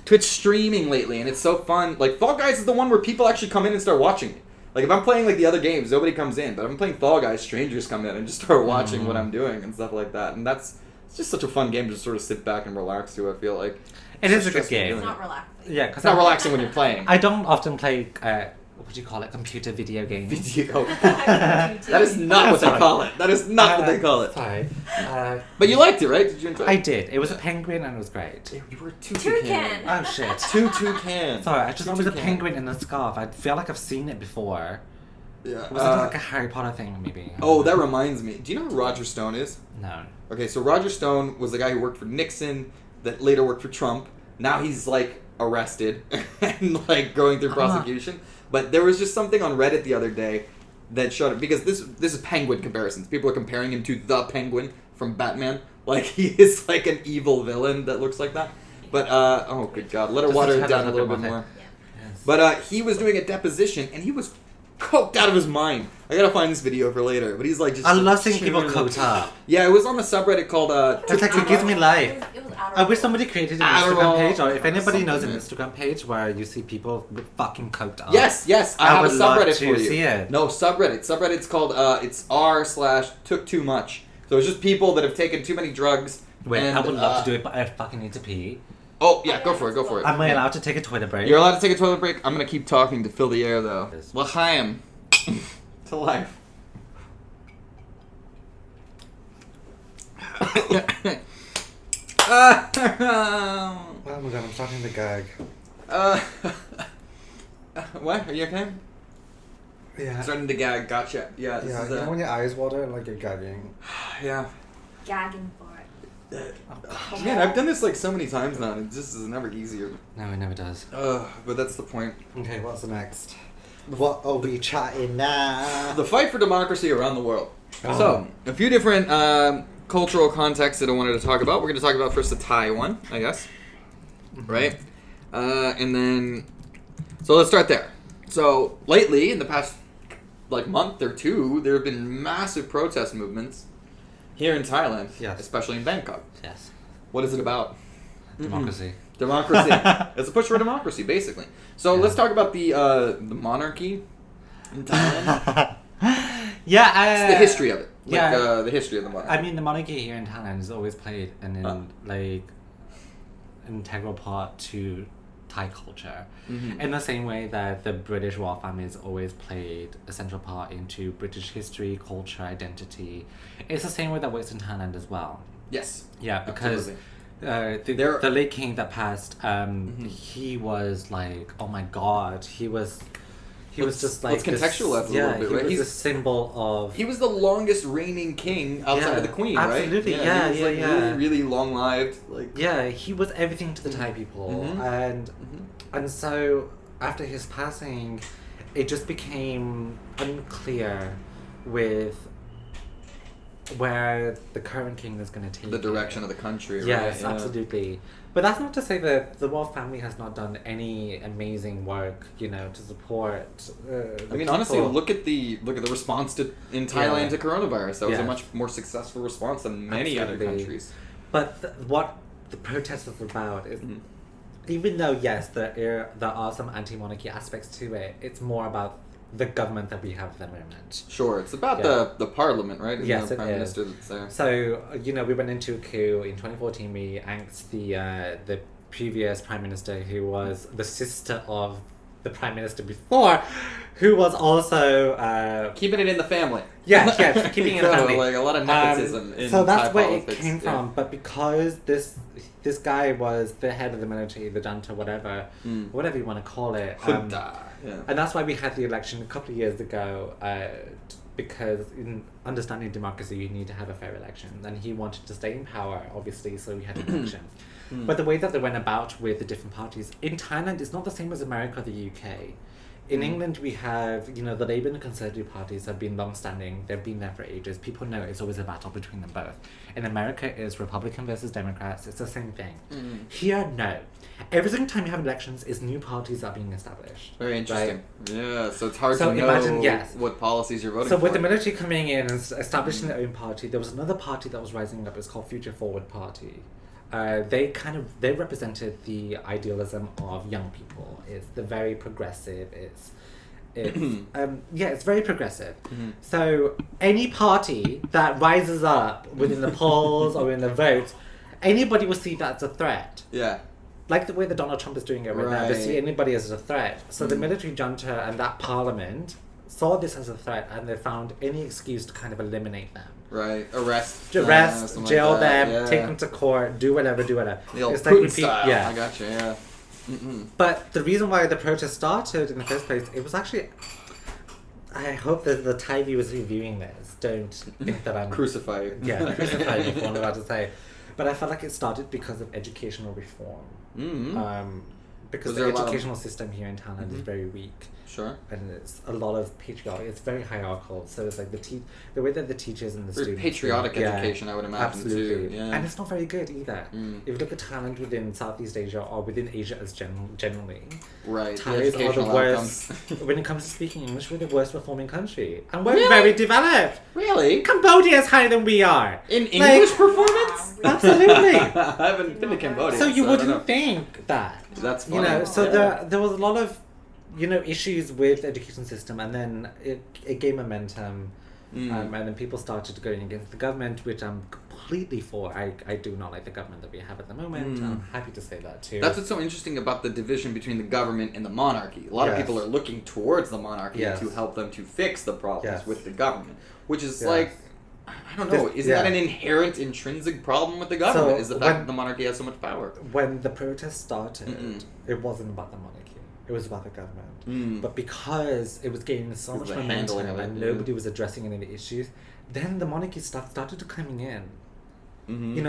Twitch streaming lately, and it's so fun. Like Fall Guys is the one where people actually come in and start watching it. Like if I'm playing like the other games, nobody comes in, but if I'm playing Fall Guys, strangers come in and just start watching what I'm doing and stuff like that. And it's just such a fun game to just sort of sit back and relax to. I feel like It is a Stressful good game. It's doing not relaxing. Yeah, because It's not relaxing when you're playing. I don't often play. What do you call it? Computer video games. Video. That is not what they Sorry. call it. That is not what they call it. Sorry. But you liked it, right? Did you enjoy it? I did. It was a penguin and it was great. You were a Toucan. Oh shit. Toucan. Sorry, I just thought it was a Toucan. penguin in a scarf. I feel like I've seen it before. Yeah. Was it like a Harry Potter thing, maybe? Oh, that reminds me. Do you know who Roger Stone is? No. Okay, so Roger Stone was the guy who worked for Nixon, that later worked for Trump. Now he's like arrested and like going through prosecution. But there was just something on Reddit the other day that showed it, because this is Penguin comparisons. People are comparing him to the Penguin from Batman. Like he is like an evil villain that looks like that. But oh good God, let her Just water to it down a look little at bit my more. Yes. But he was doing a deposition and he was coked out of his mind. I gotta find this video for later. But he's like just. I love seeing people chewing coked up. Yeah, it was on a subreddit called It's like it gives me life. It was I wish somebody created an Instagram Adderall, page, or if anybody knows an something. Instagram page where you see people fucking coked up. Yes, I I have a would love subreddit to for you. see it. No, subreddit. Subreddit's called it's r/took too much. So it's just people that have taken too many drugs. Wait, and, I would love to do it, but I fucking need to pee. Oh yeah, go for it. Am I allowed to take a toilet break? You're allowed to take a toilet break. I'm gonna keep talking to fill the air though. Yes. L'chaim to life. Oh my god, I'm starting to gag. What? Are you okay? Yeah. Starting to gag. Gotcha. Yeah. This Yeah, is, you know when your eyes water and like you're gagging? yeah. Gagging for it. Man, I've done this like so many times now, and it just is never easier. No, it never does. But that's the point. Okay, what's the next? What are we chatting now? The fight for democracy around the world. Oh. So, a few different cultural contexts that I wanted to talk about. We're going to talk about first the Thai one, I guess. Right? And then... So let's start there. So, lately, in the past like month or two, there have been massive protest movements here in Thailand. Yes. Especially in Bangkok. Yes. What is it about? Democracy. Democracy. It's a push for democracy, basically. So let's talk about the monarchy in Thailand. Yeah, It's the history of it. Like, yeah. the history of the monarchy. I mean, the monarchy here in Thailand has always played an integral part to Thai culture. In the same way that the British royal family has always played a central part into British history, culture, identity. It's the same way that works in Thailand as well. Yes. Yeah, because There- the late king that passed, he was like, oh my god, he was just like let's contextualize this, a little bit, he right? was He's- a symbol of. He was the longest reigning king outside Yeah, of the queen, absolutely, right? yeah, he was, yeah. Really, really long lived. Like Yeah, he was everything to the Thai people, and so after his passing, it just became unclear with where the current king is going to take the direction of the country. Yes, right? absolutely. But that's not to say that the royal family has not done any amazing work, to support. I mean, honestly, look at the response in Thailand to coronavirus. That was a much more successful response than many other countries. But what the protest is about is, even though yes, there are some anti-monarchy aspects to it, it's more about the government that we have at the moment. Sure, it's about the parliament, right? And yes, the it prime is. minister that's there. So we went into a coup in 2014. We axed the previous prime minister, who was the sister of the prime minister before, who was also keeping it in the family. Yes, keeping it in the family. Like a lot of nepotism in so that's Thai where politics. it came from. But because this guy was the head of the military, the junta, whatever you want to call it. Junta. And that's why we had the election a couple of years ago, because in understanding democracy, you need to have a fair election. And he wanted to stay in power, obviously, so we had an election. But the way that they went about with the different parties, in Thailand, it's not the same as America or the UK. In England, we have, the Labour and the Conservative parties have been long-standing. They've been there for ages. People know it's always a battle between them both. In America, it's Republican versus Democrats. It's the same thing. Here, no. Every single time you have elections, it's new parties that are being established. Very interesting. Right? Yeah, so it's hard to know what policies you're voting for. So with the military coming in and establishing their own party, there was another party that was rising up. It's called Future Forward Party. They represented the idealism of young people. They're very progressive. It's very progressive. So any party that rises up within the polls or in the votes, anybody will see that as a threat. Yeah. Like the way that Donald Trump is doing it right now, they see anybody as a threat. So the military junta and that parliament saw this as a threat, and they found any excuse to kind of eliminate them. Right, arrest, jail like them, take them to court, do whatever. The old it's Putin style. Yeah, I gotcha. Yeah. But the reason why the protest started in the first place, it was actually. I hope that the Thai viewers reviewing this don't think that I'm crucify you. Yeah, crucify me for what I'm about to say. But I felt like it started because of educational reform. Because the educational system here in Thailand is very weak. Sure. And it's a lot of patriotic. It's very hierarchical. So it's like the way that the teachers and the students... patriotic education, I would imagine, absolutely. too. Yeah. And it's not very good either. If you look at Thailand within Southeast Asia or within Asia as generally... Right. Thais are the worst... when it comes to speaking English, we're the worst performing country. And we're very developed. Really? Cambodia is higher than we are. In English performance? Absolutely. I haven't been to Cambodia. So you wouldn't think that. That's funny. There was a lot of... issues with the education system, and then it gained momentum, and then people started going against the government, which I'm completely for. I do not like the government that we have at the moment. I'm happy to say that too. That's what's so interesting about the division between the government and the monarchy. A lot of people are looking towards the monarchy to help them to fix the problems with the government, which is like, I don't know, isn't that an inherent, intrinsic problem with the government, is the fact that the monarchy has so much power? When the protest started, it wasn't about the monarchy. It was about the government. But because it was gaining so much momentum and nobody was addressing any of the issues, then the monarchy stuff started to coming in.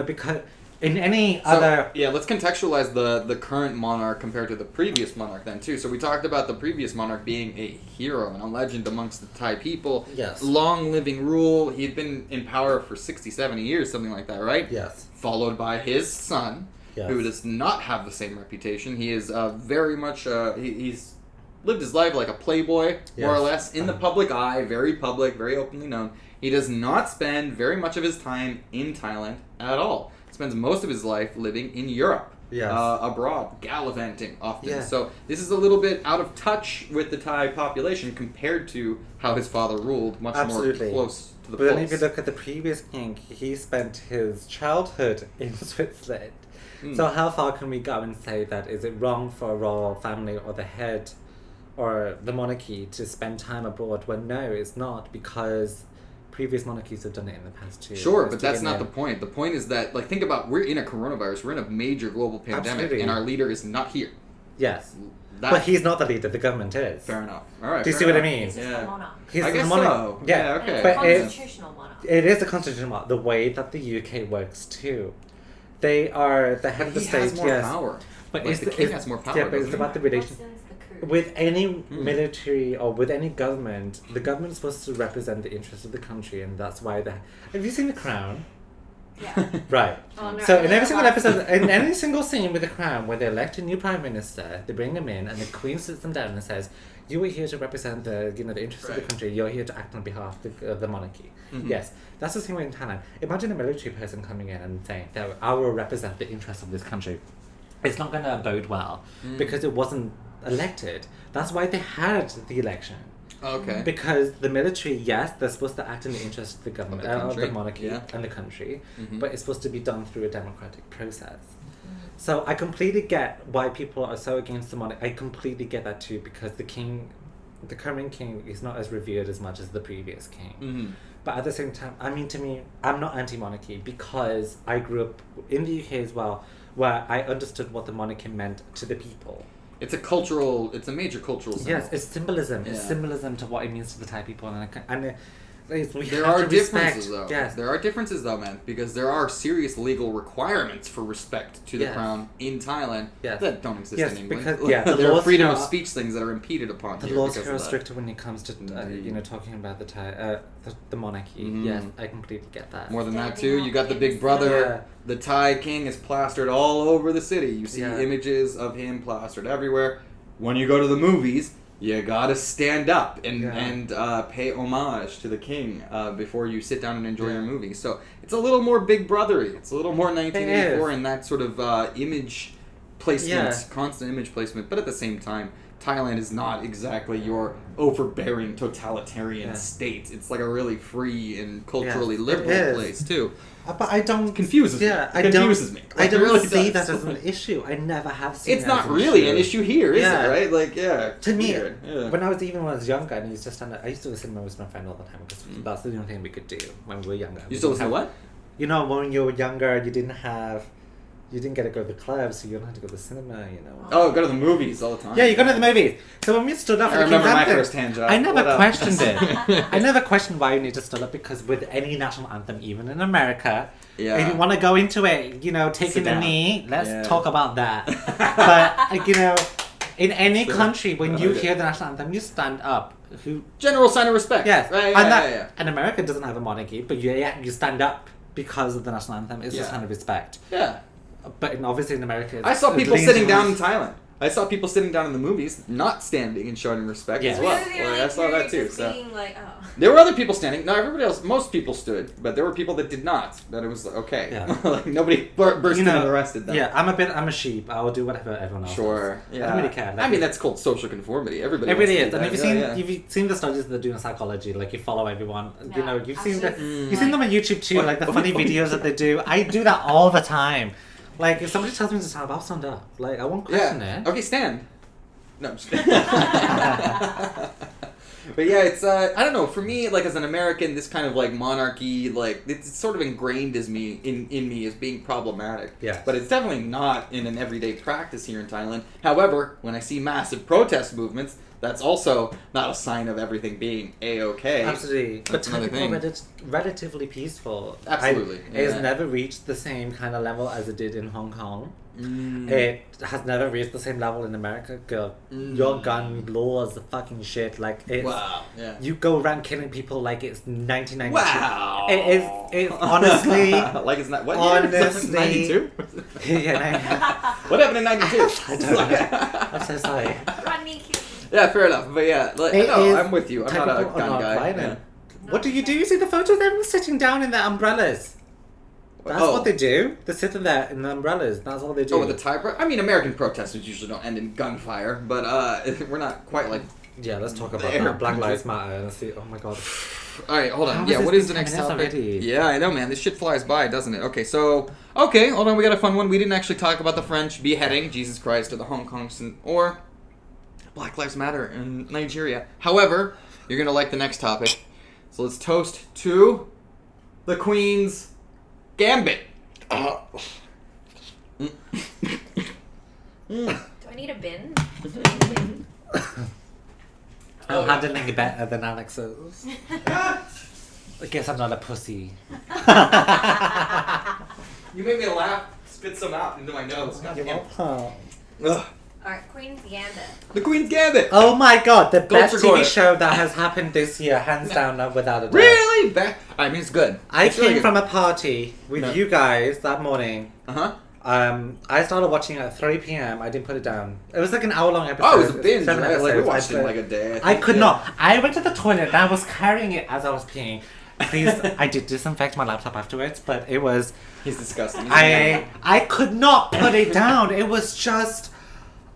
Because in any other... Yeah, let's contextualize the current monarch compared to the previous monarch then, too. So we talked about the previous monarch being a hero and a legend amongst the Thai people. Yes. Long living rule. He'd been in power for 60, 70 years, something like that, right? Yes. Followed by his son. Yes. Who does not have the same reputation. He is very much, he's lived his life like a playboy, more or less, in the public eye, very public, very openly known. He does not spend very much of his time in Thailand at all. He spends most of his life living in Europe, abroad, gallivanting often. Yeah. So this is a little bit out of touch with the Thai population compared to how his father ruled, much more close to the pulse. But then if you look at the previous king, he spent his childhood in Switzerland. So how far can we go and say that is it wrong for a royal family or the head or the monarchy to spend time abroad? Well, no, it's not, because previous monarchies have done it in the past too. Sure, but that's not the point. The point is that, like, think about, we're in a coronavirus, we're in a major global pandemic, and our leader is not here. Yes. But he's not the leader, the government is. Fair enough. All right. Do you see what I mean? He's the monarch. I guess so. Yeah, okay. But constitutional monarch. It is a constitutional monarch, the way that the UK works too. They are the head of the state. He has more power. But the king has more power. Yeah, but it's about the relation. The coup. with any military or with any government, the government is supposed to represent the interests of the country, and that's why the. Have you seen The Crown? Yeah. Right. Oh, no, So in every single episode, in any single scene with The Crown, where they elect a new prime minister, they bring him in, and the Queen sits them down and says, "You are here to represent the interests of the country. You're here to act on behalf of the monarchy." Mm-hmm. Yes, that's the same way in Thailand. Imagine a military person coming in and saying that I will represent the interests of this country. It's not going to bode well because it wasn't elected. That's why they had the election. Okay. Because the military, yes, they're supposed to act in the interest of the government, of the monarchy and the country, but it's supposed to be done through a democratic process. So I completely get why people are so against the monarchy. I completely get that too, because the current king is not as revered as much as the previous king. But at the same time, I mean, to me, I'm not anti-monarchy because I grew up in the UK as well, where I understood what the monarchy meant to the people. It's a major cultural symbol. Yes, it's symbolism. Yeah. It's symbolism to what it means to the Thai people, and There are differences though. Yes. There are differences though, man, because there are serious legal requirements for respect to the crown in Thailand that don't exist in England. Because, there are freedom of speech things that are impeded upon. The laws here are stricter when it comes to talking about the Thai, the monarchy. Yes, I completely get that. More than that too, you got the big brother. Yeah. The Thai king is plastered all over the city. You see images of him plastered everywhere. When you go to the movies, you gotta stand up and pay homage to the king before you sit down and enjoy your movie. So it's a little more Big Brothery. It's a little more 1984 in that sort of image placement, constant image placement. But at the same time, Thailand is not exactly your overbearing totalitarian state. It's like a really free and culturally liberal place too. But I don't confuses me. I don't see that as an issue. I never have seen. It's not really an issue here, is it? Right? Like, to me, when I was younger, and I used to stand up, I used to go to the cinema with my friend all the time because that's the only thing we could do when we were younger. You still listen to what? You know, when you were younger, you didn't get to go to the club, so you don't have to go to the cinema, Oh, go to the movies all the time. Yeah, you go to the movies. So when we stood up for the King's Anthem, I remember my first hand job. I never questioned it. I never questioned why you need to stand up, because with any national anthem, even in America, if you want to go into it, taking a knee, let's talk about that. But, in any country, when you hear the national anthem, you stand up. General sign of respect. Yes. Right, and America doesn't have a monarchy, but you stand up because of the national anthem. It's a sign of respect. Yeah. But obviously in America, I saw people sitting down in Thailand. I saw people sitting down in the movies, not standing and showing respect as well. I saw that too. So there were other people standing. No, everybody else. Most people stood, but there were people that did not. That it was okay. Yeah. Like nobody burst in and arrested them. Yeah, I'm a sheep. I will do whatever everyone else. Sure. Does. Yeah. I don't really care. I mean, that's called social conformity. Everybody. It really is. And have you seen the studies that they do in psychology? Like you follow everyone. No, you've seen them on YouTube too. Like the funny videos that they do. I do that all the time. Like, if somebody tells me to stand up, I'll stand up. Like, I won't question it. Okay, stand. No, I'm just kidding. But yeah, it's, I don't know, for me, like, as an American, this kind of, like, monarchy, like, it's sort of ingrained in me as being problematic. Yeah. But it's definitely not in an everyday practice here in Thailand. However, when I see massive protest movements, that's also not a sign of everything being A-okay. Absolutely. But Thai people are relatively peaceful. Absolutely. It has never reached the same kind of level as it did in Hong Kong. It has never reached the same level in America. Girl, your gun laws the fucking shit. Like, it's... Wow. Yeah. You go around killing people like it's 1992. Wow. It's honestly... like it's not... What honestly... 92? Yeah, What happened in 92? I don't know. I'm so sorry. Rodney King. Yeah, fair enough. But yeah, like, no, I'm with you. I'm not a gun guy. Yeah. What do? You see the photos? Everyone's sitting down in their umbrellas. That's what they do. They're sitting there in the umbrellas. That's all they do. Oh, with the Thai... I mean, American protesters usually don't end in gunfire, but we're not quite like... Yeah, let's talk about that. Black Lives Matter. Let's see. Oh my god. Alright, hold on. What is the next topic? Yeah, I know, man. This shit flies by, doesn't it? Okay, hold on. We got a fun one. We didn't actually talk about the French beheading, Jesus Christ, or the Hong Kong... or Black Lives Matter in Nigeria. However, you're going to like the next topic. So let's toast to the Queen's Gambit. Do I need a bin? I'm handling better than Alex's. I guess I'm not a pussy. You made me laugh. Spit some out into my nose. God damn. Alright, Queen's Gambit. The Queen's Gambit. Oh my god, the best Culture TV Gore. show that has happened this year, hands down, without a doubt. Really? I mean, it's good. I It's really came good. from a party with No. you guys that morning. Uh-huh. I started watching at 3 p.m. I didn't put it down. It was like an hour-long episode. Oh, it was a binge. 7 Right? Like, we episodes. watched it in like a day. I think, could yeah. not. I went to the toilet and I was carrying it as I was peeing. Please, I did disinfect my laptop afterwards, but it was... He's disgusting. I could not put it down. It was just...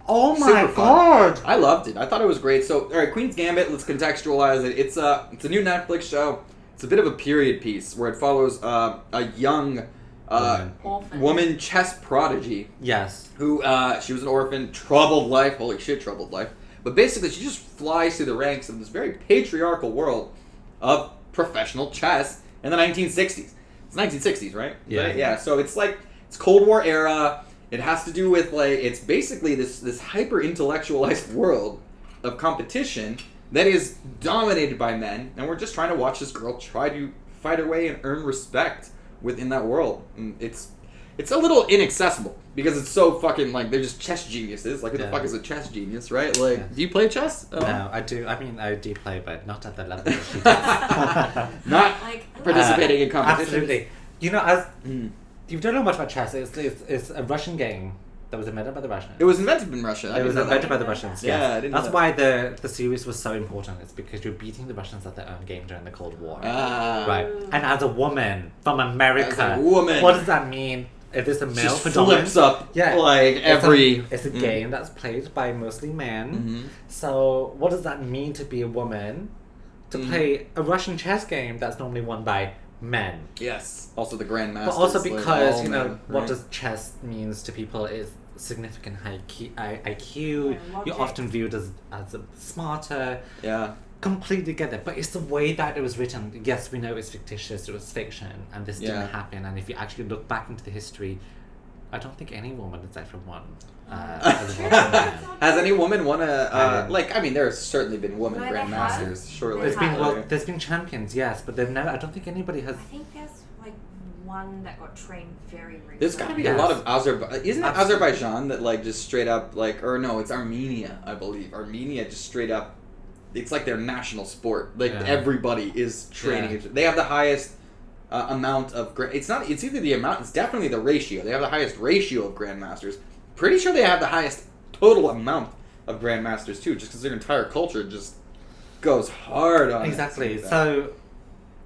Oh my Super fun. god! I loved it. I thought it was great. So, all right, Queen's Gambit. Let's contextualize it. It's a new Netflix show. It's a bit of a period piece where it follows a young Orphan. woman chess prodigy Yes. who she was an orphan, troubled life. Holy shit, troubled life. But basically, she just flies through the ranks of this very patriarchal world of professional chess in the 1960s. It's 1960s, right? Yeah. Right? Yeah. So it's like it's Cold War era. It has to do with like it's basically this hyper intellectualized world of competition that is dominated by men, and we're just trying to watch this girl try to fight her way and earn respect within that world. And it's a little inaccessible because it's so fucking like they're just chess geniuses. Like who the Yeah. fuck is a chess genius, right? Like, Yeah. do you play chess? No, I do. I mean, I do play, but not at the level that she does. Not Like, participating in competitions. Absolutely. You know, as Mm. you don't know much about chess. It's a Russian game that was invented by the Russians. It was invented in Russia. I It was didn't know that. invented by the Russians. Yeah, Yes. I didn't know That's that. why the series was so important. It's because you're beating the Russians at their own game during the Cold War. Ah. Right. And as a woman from America, As a woman. what does that mean? If it's a She male just predominant, flips up Yeah. like every. It's a game that's played by mostly men. Mhm. So what does that mean to be a woman to Mhm. play a Russian chess game that's normally won by men? Yes. Also the grandmasters. But also like, because, all you know, men, what right? does chess means to people is significant IQ. You're logic. often viewed as a smarter. Yeah. Completely get it. But it's the way that it was written. Yes, we know it's fictitious, it was fiction, and this Yeah. didn't happen. And if you actually look back into the history, I don't think any woman has ever won. As well as a man. Has any woman won a Um, like? I mean, there's certainly been women No, they grandmasters. Surely. There's been Have. there's been champions, yes, but they've never. I don't think anybody has. I think there's like one that got trained very recently. There's got to be Yes. a lot of Azerbaijan. Isn't it Absolutely. Azerbaijan that like just straight up like, or no, it's Armenia, I believe. Armenia just straight up. It's like their national sport. Like Yeah. everybody is training. Yeah. They have the highest amount of. It's not. It's either the amount. It's definitely the ratio. They have the highest ratio of grandmasters. Pretty sure they have the highest total amount of grandmasters too. Just because their entire culture just goes hard on it. Exactly. Like that. So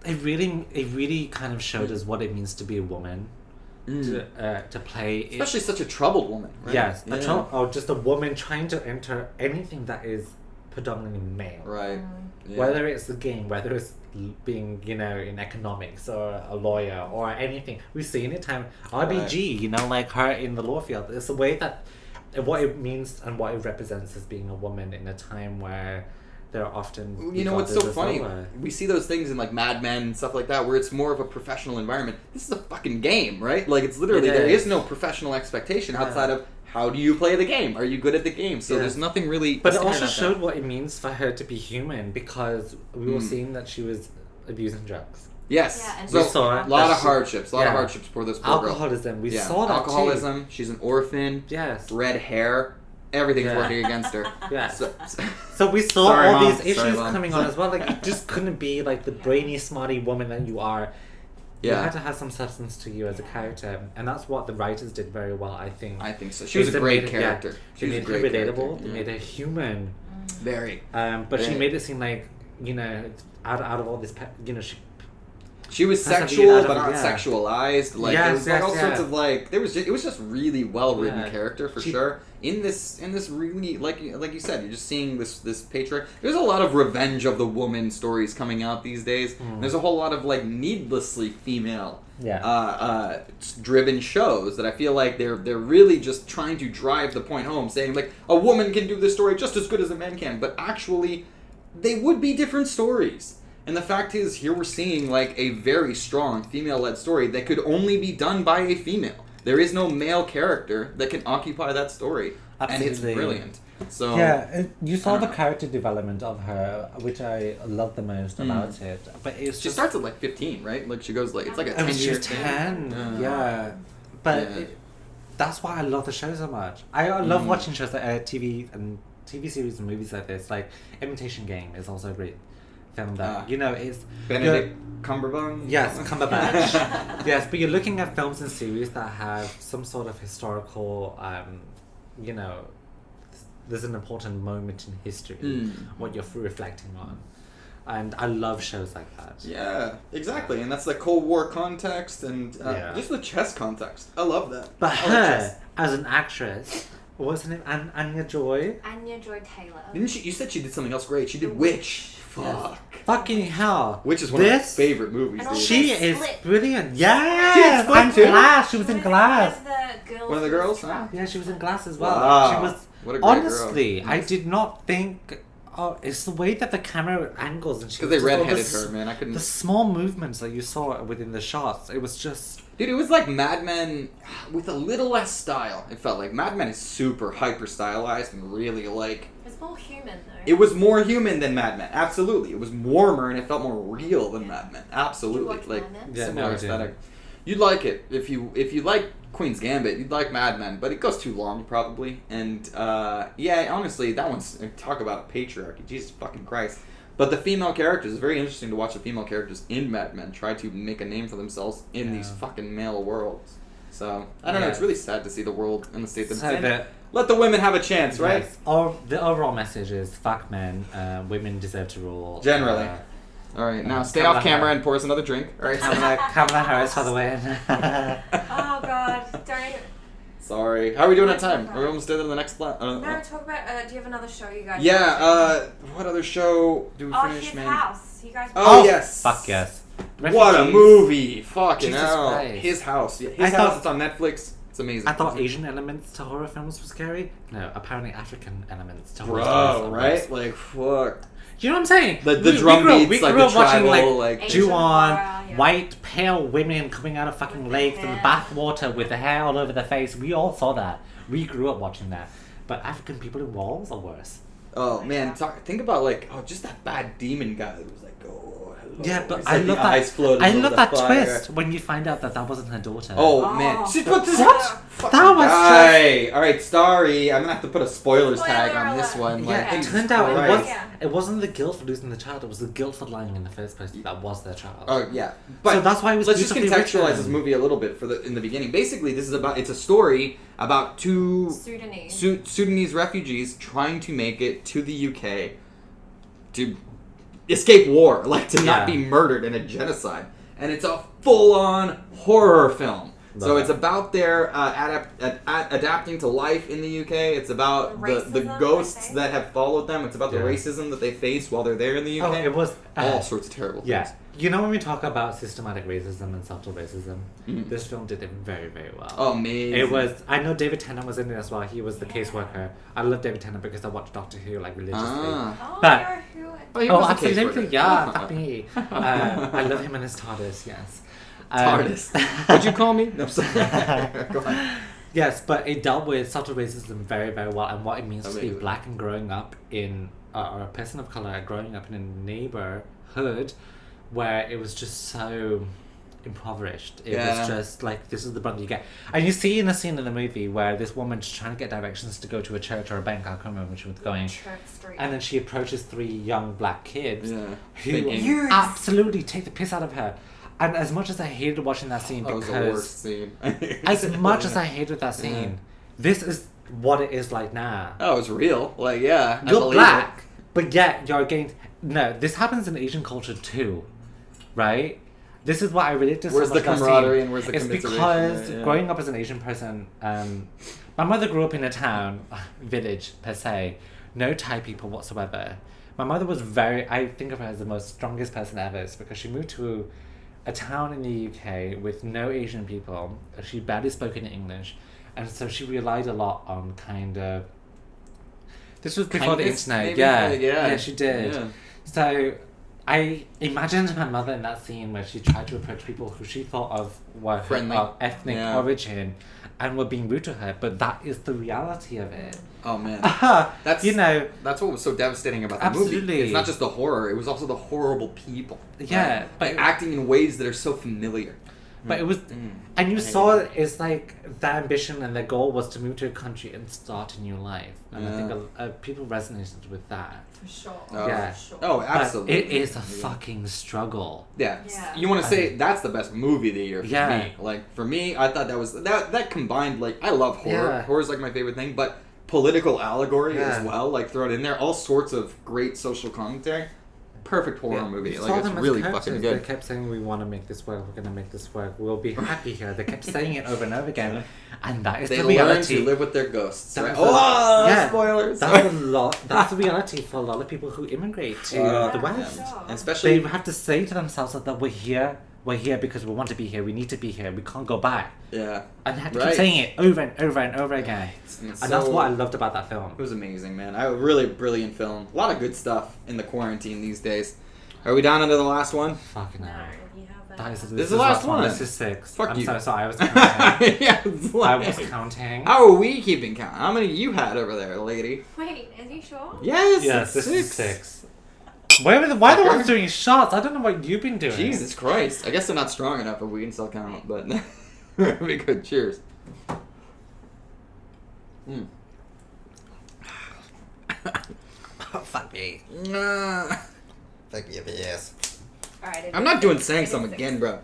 it really kind of showed us what it means to be a woman, to play. Especially such a troubled woman. Right? Yes, Yeah. or just a woman trying to enter anything that is predominantly male. Right. Yeah. Whether it's the game, whether it's being, you know, in economics or a lawyer or anything. We've seen it time. RBG, you know, like her in the law field. It's the way that, what it means and what it represents as being a woman in a time where there are often... You know what's so regarded as funny? lower. We see those things in like Mad Men and stuff like that, where it's more of a professional environment. This is a fucking game, right? Like it's literally It there is. is no professional expectation Yeah. outside of how do you play the game? Are you good at the game? So Yeah. there's nothing really. But it standard also out showed there. what it means for her to be human, because we were Mm. seeing that she was abusing drugs. Yes. Yeah, and so we saw a lot that of she- hardships. A lot of yeah. hardships for this poor girl. Alcoholism, we Yeah. saw that Alcoholism. She's an orphan. too. Yes. Red hair. Everything's Yeah. working against her. Yes. So, So we saw Sorry, all Mom. these Sorry, issues Mom. coming on as well. Like, you just couldn't be like the brainy, smarty woman that you are. You yeah. had to have some substance to you as a character, and that's what the writers did very well, I think. I think so. She was a great character. She They was made a her great relatable. character. They Yeah. made her human. Very. But she Yeah. made it seem like, you know, out of all this, you know, She was Has to be sexual, out of- but not yeah. sexualized. Like Yes, there was like yes, all sorts yeah. of like there was it was just really well written Yeah. character for She- sure. In this really like you said, you're just seeing this patriarch. There's a lot of revenge of the woman stories coming out these days. Mm. There's a whole lot of like needlessly female yeah. driven shows that I feel like they're really just trying to drive the point home, saying like a woman can do this story just as good as a man can, but actually they would be different stories. And the fact is, here we're seeing like a very strong female-led story that could only be done by a female. There is no male character that can occupy that story, and it's Absolutely. brilliant. So you saw the character development of her, which I love the most about it. But it's she starts at like 15, right? Like she goes like it's like a I mean, 10-year she's thing. 10, Yeah. yeah. But Yeah. that's why I love the show so much. I love watching shows like TV series and movies like this. Like Imitation Game is also a great film that is Benedict Cumberbatch. Yes, Cumberbatch. Yes, but you're looking at films and series that have some sort of historical, there's an important moment in history, what you're reflecting on. And I love shows like that. Yeah, exactly. And that's the Cold War context and just the chess context. I love that. But her, as an actress, what's her name? Anya Joy? Anya Joy Taylor. Didn't she? You said she did something else great. She did Witch. Fuck. Fucking hell. Witch is one of my favorite movies, dude. She is brilliant. Yes! She was and Glass. She was in Glass. One of the girls? Huh? Yeah, she was in Glass as well. Wow. She was... What a great honestly, girl. I did not think... Oh, it's the way that the camera angles and because they redheaded her, man. I couldn't. The small movements that you saw within the shots, it was just. Dude, it was like Mad Men with a little less style. It felt like Mad Men is super hyper stylized and really like. It's more human though. It was more human than Mad Men. Absolutely, it was warmer and it felt more real than Mad Men. Absolutely, Did you watch like Mad Men? Yeah, similar no, aesthetic. You'd like it if you like Queen's Gambit. You'd like Mad Men, but it goes too long probably. And honestly, that one's talk about patriarchy. Jesus fucking Christ. But the female characters, it's very interesting to watch the female characters in Mad Men try to make a name for themselves in these fucking male worlds. So I don't know. It's really sad to see the world and the state that it's in. Let the women have a chance, right? Yes. The overall message is fuck men. Women deserve to rule. Generally. All right, now stay off camera and pour us another drink. All right, Kamala Harris for the win. Oh God, don't. Sorry. How are we doing on time? Are we almost done to the next plan? No, talk about. Do you have another show you guys? Yeah. What other show do we finish, His man? House. You guys. Oh yes. Fuck yes. What a movie! Fucking Jesus hell. Christ. His House. Yeah, His House. It's on Netflix. It's amazing. I thought Asian elements to horror films were scary. No, apparently African elements to horror films. Bro, right? Like fuck. You know what I'm saying? The drum beats, we like grew the up watching tribal, like Asian Ju-on, horror, yeah. white, pale women coming out of fucking With lakes the and hair. bath water with the hair all over their face. We all saw that. We grew up watching that. But African people in walls are worse. Oh man, think about like just that bad demon guy that was like, oh hello. Yeah, but It's I like love the eyes that. floating I over love the that fire. twist when you find out that that wasn't her daughter. Oh man, Oh. she put this. What? Fucking That was guy. All right, sorry. I'm gonna have to put a spoilers tag Spoiler on this alert. one. Yeah, Like, it Jesus turned out Christ. Yeah. it wasn't the guilt for losing the child. It was the guilt for lying in the first place. That was their child. Oh yeah, but So that's why it was let's just beautifully contextualize written. this movie a little bit in the beginning. Basically, it's a story about two Sudanese. Sudanese refugees trying to make it to the UK to escape war, like to not Yeah. be murdered in a genocide. And it's a full-on horror film. So Love it's it. about their adapting to life in the UK. It's about the Racism, ghosts I think. that have followed them. It's about the Yeah. racism that they face while they're there in the UK. Oh, it was All sorts of terrible Yeah, things. you know when we talk about systematic racism and subtle racism, Mm. this film did it very, very well. Oh, amazing. It was. I know David Tennant was in it as well. He was the caseworker. I love David Tennant because I watched Doctor Who like religiously. Ah. Oh, But- you're who? Oh, he Oh, was a absolutely, caseworker. yeah, fuck me. I love him and his TARDIS. Yes. TARDIS. What'd you call me? No, sorry. Go on. Yes, but it dealt with subtle racism very, very well and what it means to be Amazing. black and growing up in, or a person of color growing up in a neighborhood where it was just so impoverished. It Yeah. was just like, this is the brunt you get. And you see in a scene in the movie where this woman's trying to get directions to go to a church or a bank, I can't remember which she was going. Church Street. And then she approaches three young black kids Yeah. who Thinking- Youths. absolutely take the piss out of her. And as much as I hated watching that scene That was the because worst scene. as much as I hated that scene, this is what it is like now. Oh, it's real. Like, yeah. I You're believe black, but yet you're against. No, this happens in Asian culture too, right? This is what I relate to. Where's so the much about camaraderie scene. and where's the It's commiseration, because yeah. growing up as an Asian person, my mother grew up in a town, village per se, no Thai people whatsoever. My mother was I think of her as the most strongest person ever. It's because she moved to a town in the UK with no Asian people. She barely spoke any English, and so she relied a lot on kind of. This was before the Kindness, internet, maybe? yeah, Yeah. she did. Yeah. So I imagined my mother in that scene where she tried to approach people who she thought of were Friendly. of ethnic Yeah. origin, and were being rude to her. But that is the reality of it. Oh, man. That's you know. That's what was so devastating about the Absolutely. movie. It's not just the horror, it was also the horrible people. Yeah, Like, acting in ways that are so familiar. But it was, and you saw it's like their ambition and their goal was to move to a country and start a new life. And I think people resonated with that. For sure. Yeah. For sure. Oh, absolutely. But it is a fucking struggle. Yeah. Yeah. You want to say that's the best movie of the year for me. Like, for me, I thought that was... That combined, like... I love horror. Yeah. Horror's like my favorite thing, but political allegory Yeah. as well, like, thrown in there. All sorts of great social commentary. Perfect horror movie. You Like, saw it's them as really characters. fucking good. They kept saying, we want to make this work, we're going to make this work, we'll be happy here. They kept saying it over and over again. And that is They the learn reality. to live with their ghosts. That Right? is Oh, yeah. spoilers! That's the reality for a lot of people who immigrate to the West. Sure. And especially... They have to say to themselves that we're here because we want to be here, we need to be here, we can't go back. Yeah. And they have to Right. keep saying it over and over and over again. And And that's what I loved about that film. It was amazing, man. A really brilliant film. A lot of good stuff in the quarantine these days. Are we down into the last one? Fucking No, hell. you haven't. This This is the last one. This is 6. Fuck I'm you. so sorry, I was counting. Yeah, it's I like- was counting. How are we keeping count? How many you had over there, lady? Wait, is he sure? Yes, Yes, it's this is 6. Why are the ones doing shots? I don't know what you've been doing. Jesus Christ. I guess they're not strong enough, but we can still count. But that'd be good. Cheers. Fuck me. Fuck you, yes. Alright. I'm not doing Sang Some again, bro.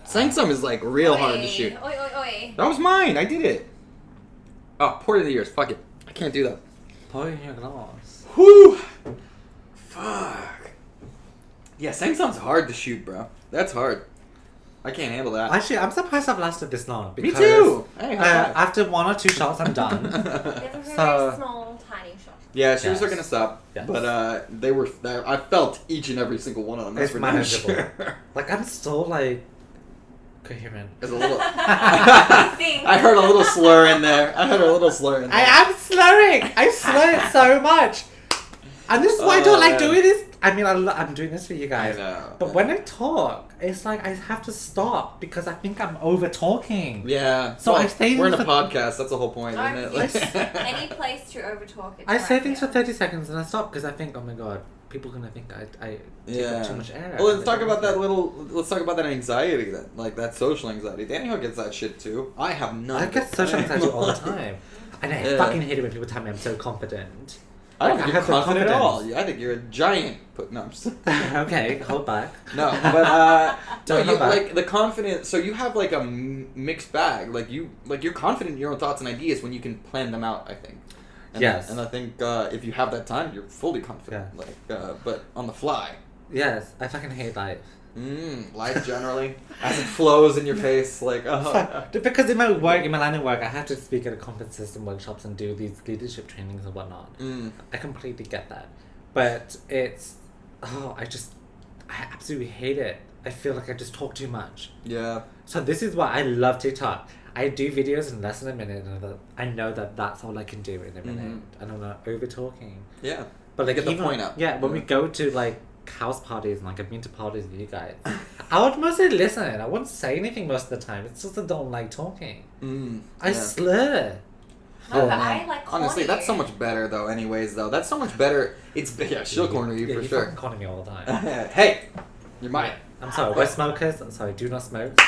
Sang Some is like real hard to shoot. Oi. That was mine. I did it. Oh, Port of the Years. Fuck it. I can't do that. Pour in your glass. Whew. Fuck. Yeah, Sang Some's hard to shoot, bro. That's hard. I can't handle that. Actually, I'm surprised I've lasted this long. Me Because, too. Hey, high five. after 1 or 2 shots, I'm done. They have a very So- small, tiny shot. Yeah, she was Yes. looking us up, Yes. but they were. I felt each and every single one of them. That's It's for damn manageable. sure. Like, I'm still, like, coherent. There's a little. Think. I heard a little slur in there. I am slurring! I slur it so much! And this is why I don't like doing this. I mean, I'm doing this for you guys. I know. But when I talk, it's like I have to stop because I think I'm over talking. Yeah. So I say we're in a things podcast. That's the whole point, No, isn't yes, it? any place to overtalk it. I say things for 30 seconds and I stop because I think, oh my god, people are gonna think I take up too much air. Well, let's talk about that Let's talk about that anxiety, then, like that social anxiety. Daniel gets that shit too. I have none. I of get it. social anxiety all the time. And I Yeah. fucking hate it when people tell me I'm so confident. I don't Like, think I you're have the confident at all. confidence. I think you're a giant. No, I'm just. Okay, hold back. No, but no, Don't you, hold back. like the confidence. So you have like a mixed bag. Like you're confident in your own thoughts and ideas when you can plan them out. I think. And Yes. and I think if you have that time, you're fully confident. Yeah. Like, but on the fly. Yes, I fucking hate life. Life generally, as it flows in your face, like Because in my line of work, I have to speak at conference system workshops and do these leadership trainings and whatnot. I completely get that. But it's, I absolutely hate it. I feel like I just talk too much. Yeah. So this is why I love TikTok. I do videos in less than a minute, and I know that that's all I can do in a minute. And I'm not over talking. Yeah. But like Get the even- point out. Yeah, when we go to like house parties and like I've been to parties with you guys, I would mostly listen. I wouldn't say anything most of the time. It's just I don't like talking. I slur. No, but man. I like corner Honestly, that's so you. much better though. Anyways, though, that's so much better. It's she'll corner you for you sure. fucking corner me all the time. Hey, you're mine. I'm sorry, we're smokers. I'm sorry, do not smoke.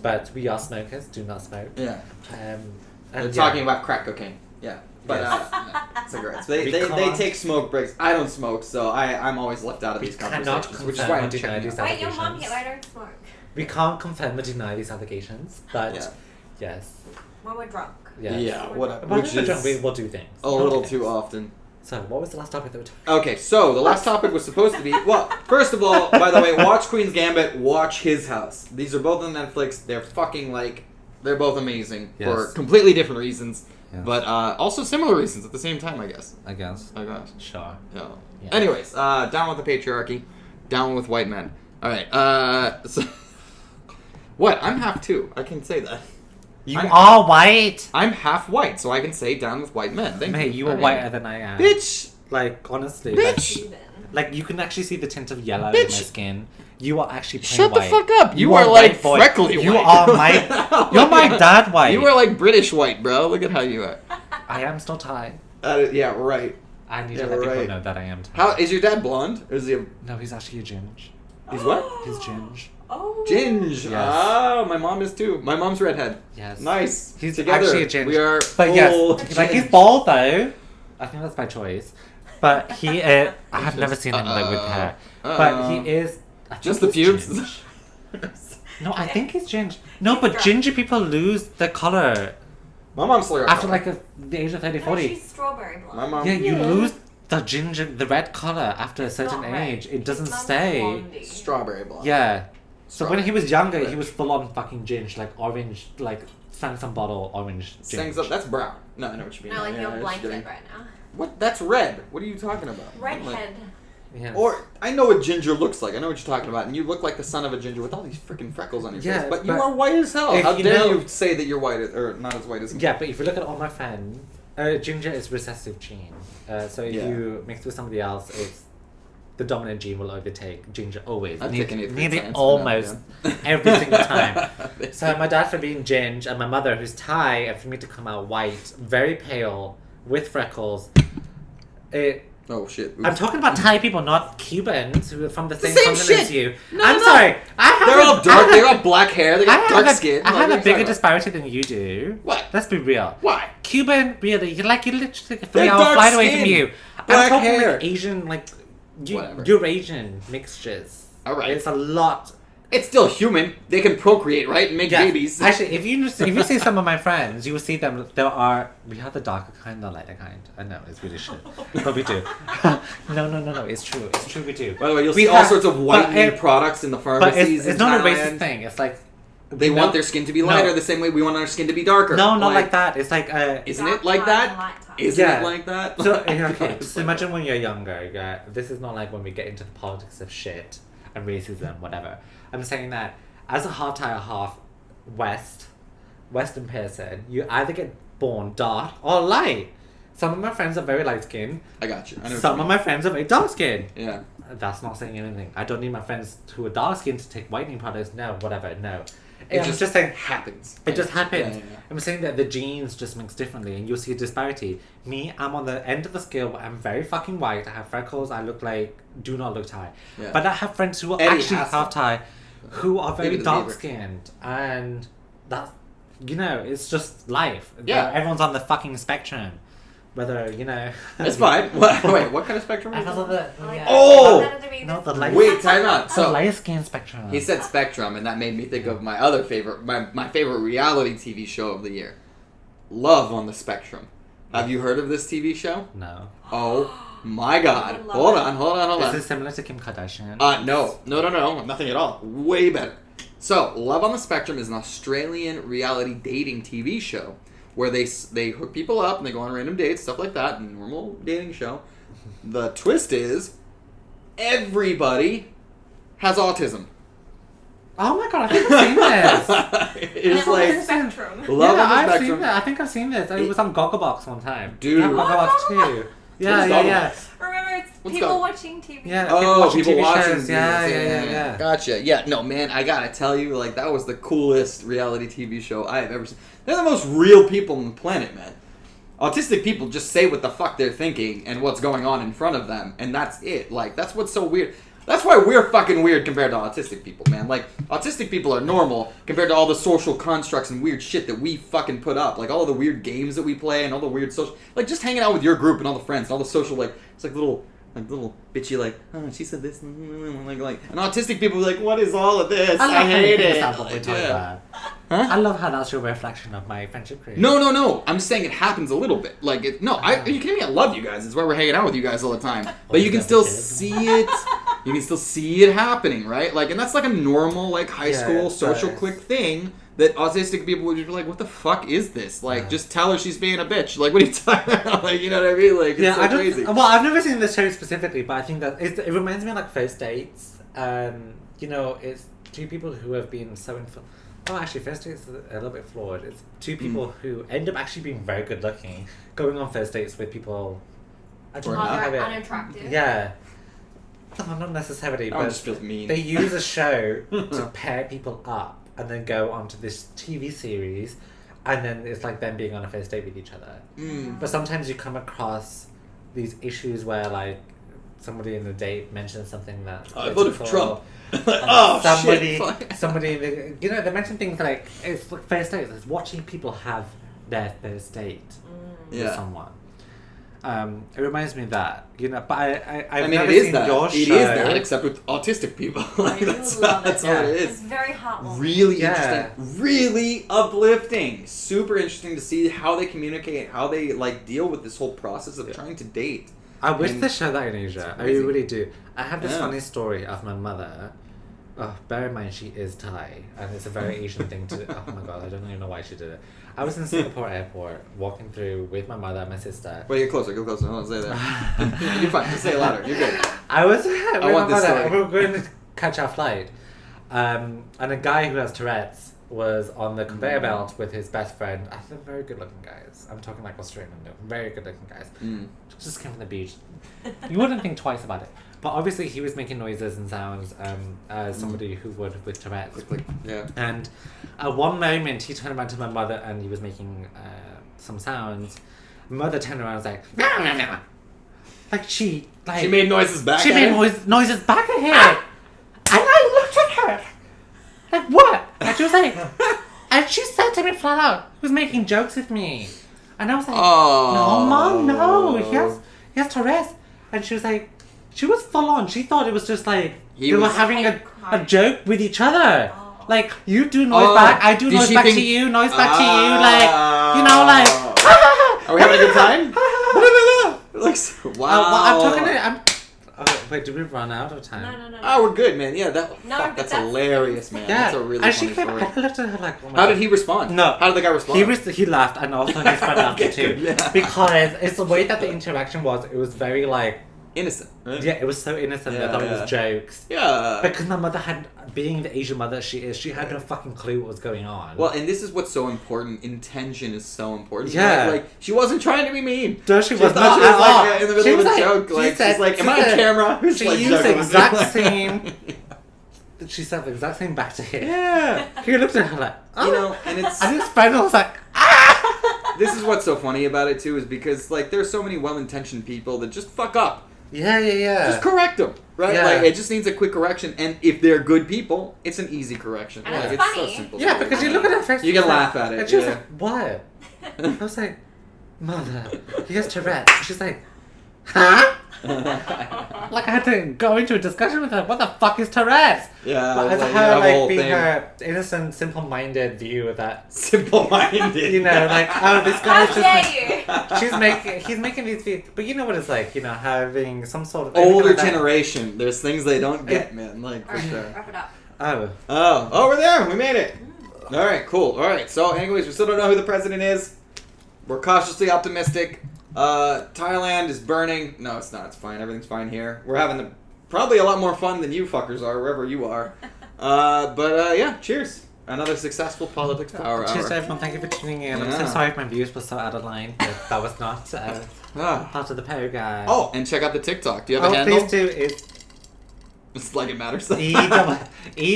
But we are smokers. Do not smoke. Yeah. And They're talking about crack cocaine. Yeah. But no, cigarettes. They take smoke breaks. I don't smoke, so I'm always left out of these cannot conversations, which is confirm why or I'm deny checking these out. Wait, your mom allegations. here, I don't smoke. We can't confirm or deny these allegations, but Yeah. yes. When we're drunk. Yes. Yeah, whatever. But Which if we're drunk, we is will do things. a little Okay. too often. So, what was the last topic that we talked Okay, so the last topic was supposed to be, well, first of all, by the way, watch Queen's Gambit, watch His House. These are both on Netflix. They're fucking they're both amazing for Yes. completely different reasons, Yes. but also similar reasons at the same time, I guess. I guess. I guess. Sure. Yeah. Yeah. Anyways, down with the patriarchy, down with white men. All right. So, what? I'm half too. I can say that. You are white! I'm half white, so I can say down with white men. Thank Mate, you are I mean, whiter than I am. Bitch. Like, honestly. Bitch. Even. Like, you can actually see the tint of yellow in my Bitch. skin. You are actually plain Shut the white. fuck up. You are are like white boy. freckly white. You are my... You're my dad white. You are like British white, bro. Look at how you are. I am still Thai. Yeah, right. I need Yeah, to let people right. know that I am Thai. How is your dad blonde? Or is he? No, he's actually a ginge. He's what? He's ginge. Oh. Ginge. Yes. Oh, my mom is too. My mom's redhead. Yes. Nice. He's together. actually a ginger. We are But full yes, like he's ginger. bald though. I think that's by choice. But he, I have never seen him like with hair. But he is. I think Just the he's pubes. ginger. No, I think he's ginger. No, but dark. ginger people lose their color My mom's still after like the age of 30, No, 40. she's strawberry blonde. My mom. Yeah, you lose the red color after a It's certain not red. age. It doesn't It's stay. blondie. Strawberry blonde. Yeah. So when he was younger, he Red. was full on fucking ginger, like orange, like Samsung bottle orange Sings ginger. up. That's brown. No, I know what you mean. No, like Yeah, your that's blanket good. right now. What? That's red. What are you talking about? Redhead. Yes. Or I know what ginger looks like. I know what you're talking about, and you look like the son of a ginger with all these freaking freckles on your Yeah, face. But you but are white as hell. if How you dare know- you say that you're white or not as white as me? Yeah, but if you look at all my friends, ginger is recessive gene. So if Yeah. you mix with somebody else, it's the dominant gene will overtake ginger always. I've taken it Nearly science, almost yeah. every single time. So my dad for being ginger, and my mother who's Thai, and for me to come out white, very pale, with freckles. Oh shit! Oops. I'm talking about Thai people, not Cubans who are from the same same continent as shit. you. No, I'm no. sorry. I have They're a- all I dark. have- They got black hair. They got dark skin. I have a Like, what are you bigger talking disparity than you do. What? Let's be real. Why? Cuban, really, you literally a They're 3-hour dark flight away skin, from you. black I'm talking hair. like Asian, like Whatever. Eurasian mixtures. All right. It's a lot. It's still human. They can procreate, right, and make Yeah. babies. Actually, if you see some of my friends, you will see them. We have the darker kind, the lighter kind. I know it's really shit, but we do. No. It's true. It's true. We do. By the way, you'll We see all have- sorts of but whitening it- products in the But pharmacies. it's in not a Thailand. racist thing. It's like They you know- want their skin to be lighter No. the same way we want our skin to be darker. No, not like that. It's like Isn't Dark it like time and that? light time. Isn't Yeah. it like that? So okay, just imagine when you're younger. Yeah, this is not like when we get into the politics of shit and racism, whatever. I'm saying that as a half Thai or half Western person, you either get born dark or light. Some of my friends are very light skinned. I got you. I know. Some of my friends are very dark skinned. Yeah. That's not saying anything. I don't need my friends who are dark skinned to take whitening products. No, whatever. No. It I'm just just saying. happens. It just happens. Yeah. I'm saying that the genes just mix differently, and you'll see a disparity. Me, I'm on the end of the scale where I'm very fucking white. I have freckles. I do not look Thai. Yeah. But I have friends who are Eddie actually has half Thai, who are very Maybe the dark neighbor. skinned, and that's it's just life. Yeah. Everyone's on the fucking spectrum, whether That's fine. Wait, what kind of spectrum? I Is thought that? that. Like, Yeah. Oh! better to be No, this- the light- Wait, time out. The So light skin spectrum. he said spectrum, and that made me think of my other favorite, my favorite reality TV show of the year, Love on the Spectrum. Have you heard of this TV show? No. Oh my God! I love Hold it. on, hold on, hold Is on. this similar to Kim Kardashian? No, nothing at all. Way better. So, Love on the Spectrum is an Australian reality dating TV show where they hook people up and they go on random dates, stuff like that, a normal dating show. The twist is everybody has autism. Oh my god, I think I've seen this. It's Love on the like spectrum. Love yeah, on the I've Spectrum. seen that. I think I've seen this. It was on Gogglebox one time. Dude. Yeah, Gogglebox too. Yeah, What's yeah. Remember, it's What's people that? watching TV. Yeah. Oh, watching people TV watching shows. these, Yeah. Gotcha. Yeah, no, man, I gotta tell you, like, that was the coolest reality TV show I have ever seen. They're the most real people on the planet, man. Autistic people just say what the fuck they're thinking and what's going on in front of them, and that's it. Like, that's what's so weird. That's why we're fucking weird compared to autistic people, man. Like, autistic people are normal compared to all the social constructs and weird shit that we fucking put up. Like, all the weird games that we play and all the weird social... Like, just hanging out with your group and all the friends and all the social, like... It's like little bitchy, like, oh, she said this, like... And autistic people are like, what is all of this? I hate it. Like, yeah. Huh? I love how that's your reflection of my friendship creation. No. I'm just saying it happens a little bit. Like, are you kidding me? I love you guys. It's why we're hanging out with you guys all the time. But you can still see it. You can still see it happening, right? Like, and that's like a normal, like, high school social clique thing that autistic people would just be like, what the fuck is this? Like, just tell her she's being a bitch. Like, what are you talking about? Like, you know what I mean? Like, it's so crazy. Well, I've never seen this show specifically, but I think that it reminds me of like first dates. It's two people who have been so influenced. Oh, actually, first dates is a little bit flawed. It's two people who end up actually being very good looking, going on first dates with people. I don't Or know not. how it. Unattractive. Yeah. No, not necessarily, That one but just feels mean. they use a show to pair people up and then go onto this TV series, and then it's like them being on a first date with each other. Mm. But sometimes you come across these issues where, like, somebody in the date mentioned something that I voted for Trump. somebody, shit. somebody, you know, they mention things like it's like first dates. It's watching people have their first date with someone. It reminds me of that, you know. But I've mean, never it is seen that. your It show. is that, except with autistic people. I do that's love that's it. all it It's is. very heartwarming. Really Yeah. interesting, really uplifting, super interesting to see how they communicate, how they like deal with this whole process of trying to date. I wish And they showed that in Asia. I amazing. really do. I have this Yeah. funny story of my mother. Oh, bear in mind she is Thai, and it's a very Asian thing to. Oh my god, I don't even know why she did it. I was in Singapore airport walking through with my mother and my sister. Wait, get closer. Don't say that. You're fine. Just say it louder. You're good. I was with my want this mother, story. and we were going to catch our flight. And a guy who has Tourette's was on the conveyor belt with his best friend. I think very good looking guys. I'm talking like Australian, very good looking guys. Just came from the beach. You wouldn't think twice about it. But obviously he was making noises and sounds as somebody who would with Tourette's. Click, click. Yeah. And at one moment he turned around to my mother and he was making some sounds. My mother turned around and was like, "Meow, meow, meow." Like she made noises back. she at made him? noises back at him. And I looked at her. Like, what? And she was like, and she said to me flat out, he was making jokes with me. And I was like, no, Mom, no. He has Tourette's. And she was like, she was full on. She thought it was just like, they were having a joke with each other. Oh. Like, you do noise back, I do Did noise she back think- to you, noise back to you. Like, you know, like, Are we having a good time? Like, wow. well, I'm talking to. Oh, wait, did we run out of time? No. Oh, we're good, man. Yeah, No, fuck, but that's that's- hilarious, man. Yeah, That's a really and funny she came. story. I looked at her like, oh my How God. did he respond? No. How did the guy respond? He laughed, and also his friend laughed Okay, too. yeah. Because it's the way that the interaction was. It was very like, Innocent, right? yeah, it was so innocent. I thought it was jokes. Yeah. Because my mother had, being the Asian mother she is, she had no fucking clue what was going on. Well, and this is what's so important. Intention is so important. Yeah. Like she wasn't trying to be mean. No, she was thought not she was at all. like in the She middle of was a like- joke. she Like said- she's like, she "Am I on said- camera?" Who's she like used the juggling with exact me? same. She said the exact same back to him. Yeah. He looked at her like, oh. You know, and it's And his friend was like, this is what's so funny about it too, is because like there's so many well-intentioned people that just fuck up. yeah. Just correct them, right? Yeah. Like it just needs a quick correction, and if they're good people, it's an easy correction. And Like, it's so funny. simple. Yeah, because you look at her face. You she's can like- laugh at it, And she was yeah. like, what? I was like, Mother, he has Tourette's. She's like, huh? Like I had to go into a discussion with her. What the fuck is Tourette's? Yeah, But as like, her yeah, the like whole being thing. her innocent, simple-minded view of that. Simple-minded. You know, like oh, this How guy's dare just. you? He's making these videos, but you know what it's like. You know, having some sort of Older like that. generation. There's things they don't get, man. Like for Alright, sure. wrap it up. Oh, we're there. We made it. All right, cool. All right. So, anyways, we still don't know who the president is. We're cautiously optimistic. Thailand is burning. No, it's not. It's fine. Everything's fine here. We're having probably a lot more fun than you fuckers are, wherever you are. But yeah, cheers. Another successful politics power Cheers to hour. everyone. Thank you for tuning in. I'm Yeah. so sorry if my views were so out of line. But that was not Ah. part of the program. Oh, and check out the TikTok. Do you have a Oh, handle? please do. It's It's like it matters. E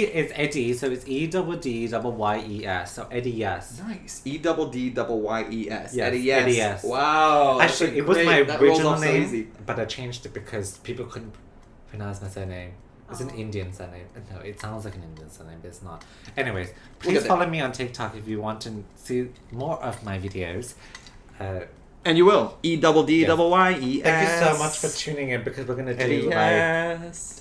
is Eddie, so it's EDDYES. So EddyYes. Nice. EDDYES. Yes, EddyYes. EddyYes. Wow. that's Actually, a it was great- my that rolls original off so name, easy. but I changed it because people couldn't pronounce my surname. It's an Indian surname. No, it sounds like an Indian surname, but it's not. Anyways, please at follow me on TikTok if you want to see more of my videos. And you will. EDDYES. Thank you so much for tuning in because we're gonna do like EddyYes.